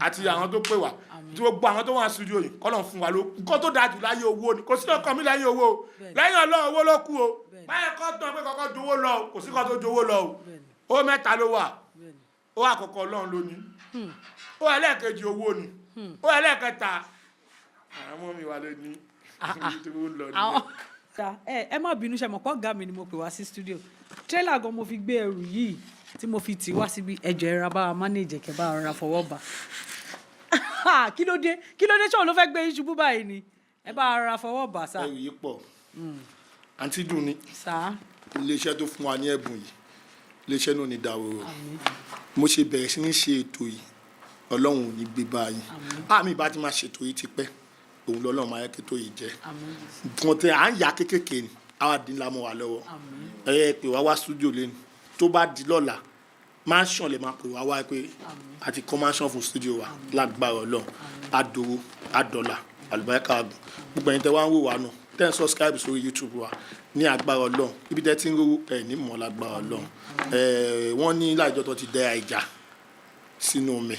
àti àwọn tó pè wá tí gbogbo àwọn tó wà studio yìí kọ́lọ̀ fún wa lówó nǹkan tó dájú láyé owó ni kò sí ọkàn mi láyé owó o lẹ́yìn Ọlọ́run owó ló kú o báyẹn kọ́ tán pé kọ́kọ́ jowó lọ o kò sí kọ́ tó jowó lọ o ó mẹ́ta ló wà ó àkọ́kọ́ Ọlọ́run ló ní ó ẹlẹ́ẹ̀kejì owó ni ó ẹlẹ́ẹ̀kẹta àwọn ọmọ mi wà lé ní
ẹ má bínú ṣe mọ̀ pọ́ ọ̀gá mi ni mo pè wá sí studio trailer gan mo fi gbé ẹrù yìí tí mo fi tì wá síbi ẹjọ́ ẹ̀rọ bá wa manage kẹ́ bá ara fọwọ́ bá kí ló dé ṣé òun ló fẹ́ gbé yín ṣubú báyìí ni ẹ bá ara fọwọ́ bá sá.
ẹrù yìí pọ̀ àǹtí dùn ní iléeṣẹ́ tó fún wa ní ẹ̀bùn yìí iléeṣẹ́ náà ní dàwòrò mo ṣe bẹ̀rẹ̀ sí ní ṣe ètò yìí Ọlọ́run ò ní gbé báyìí àmì ìbá ti máa ṣètò yìí ti pẹ́ òun lọ́lọ́run máa yẹ kí tó yìí jẹ́ nǹkan tẹ à ń ya kékèké ni àwa dín lámọ́ wa lọ́wọ́ ẹ pè wá wá studio lẹ́nu tó bá di lọ́la mansion lè máa pè wá wá pé àti kọ́ mansion fún studio wa lágbára Ọlọ́run àdòwò àdọ́là àlùbáríkà àgùn gbogbo ẹ̀yin tẹ́ wá ń wò wá náà tẹ́ ń subscribe sórí YouTube wa ní agbára Ọlọ́run ibi tẹ́ ti ń rówó ẹ̀ ní mọ̀ lágbára Ọlọ́run wọ́n ní láìjọ́ tó ti dẹ́ ẹja sínú omi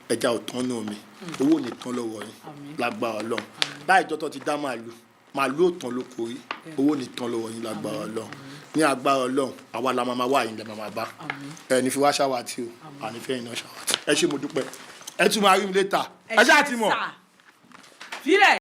ẹja ò tán ní omi owó ò ní tán lọ́wọ́ yín lágbára Ọlọ́run láìjọ́ tó ti dá màálù ò tán lóko rí owó ò ní tán lọ́wọ́ yín lágbára Ọlọ́run ní agbára Ọlọ́run àwa la máa wá yín lẹ́ máa bá ní fi wá ṣàwátì o àní fẹ́ iná ṣàwátì ẹ ṣé mo dúpẹ́ ẹ tún máa rí mi létà ẹ ṣáà ti mọ̀.
filẹ̀.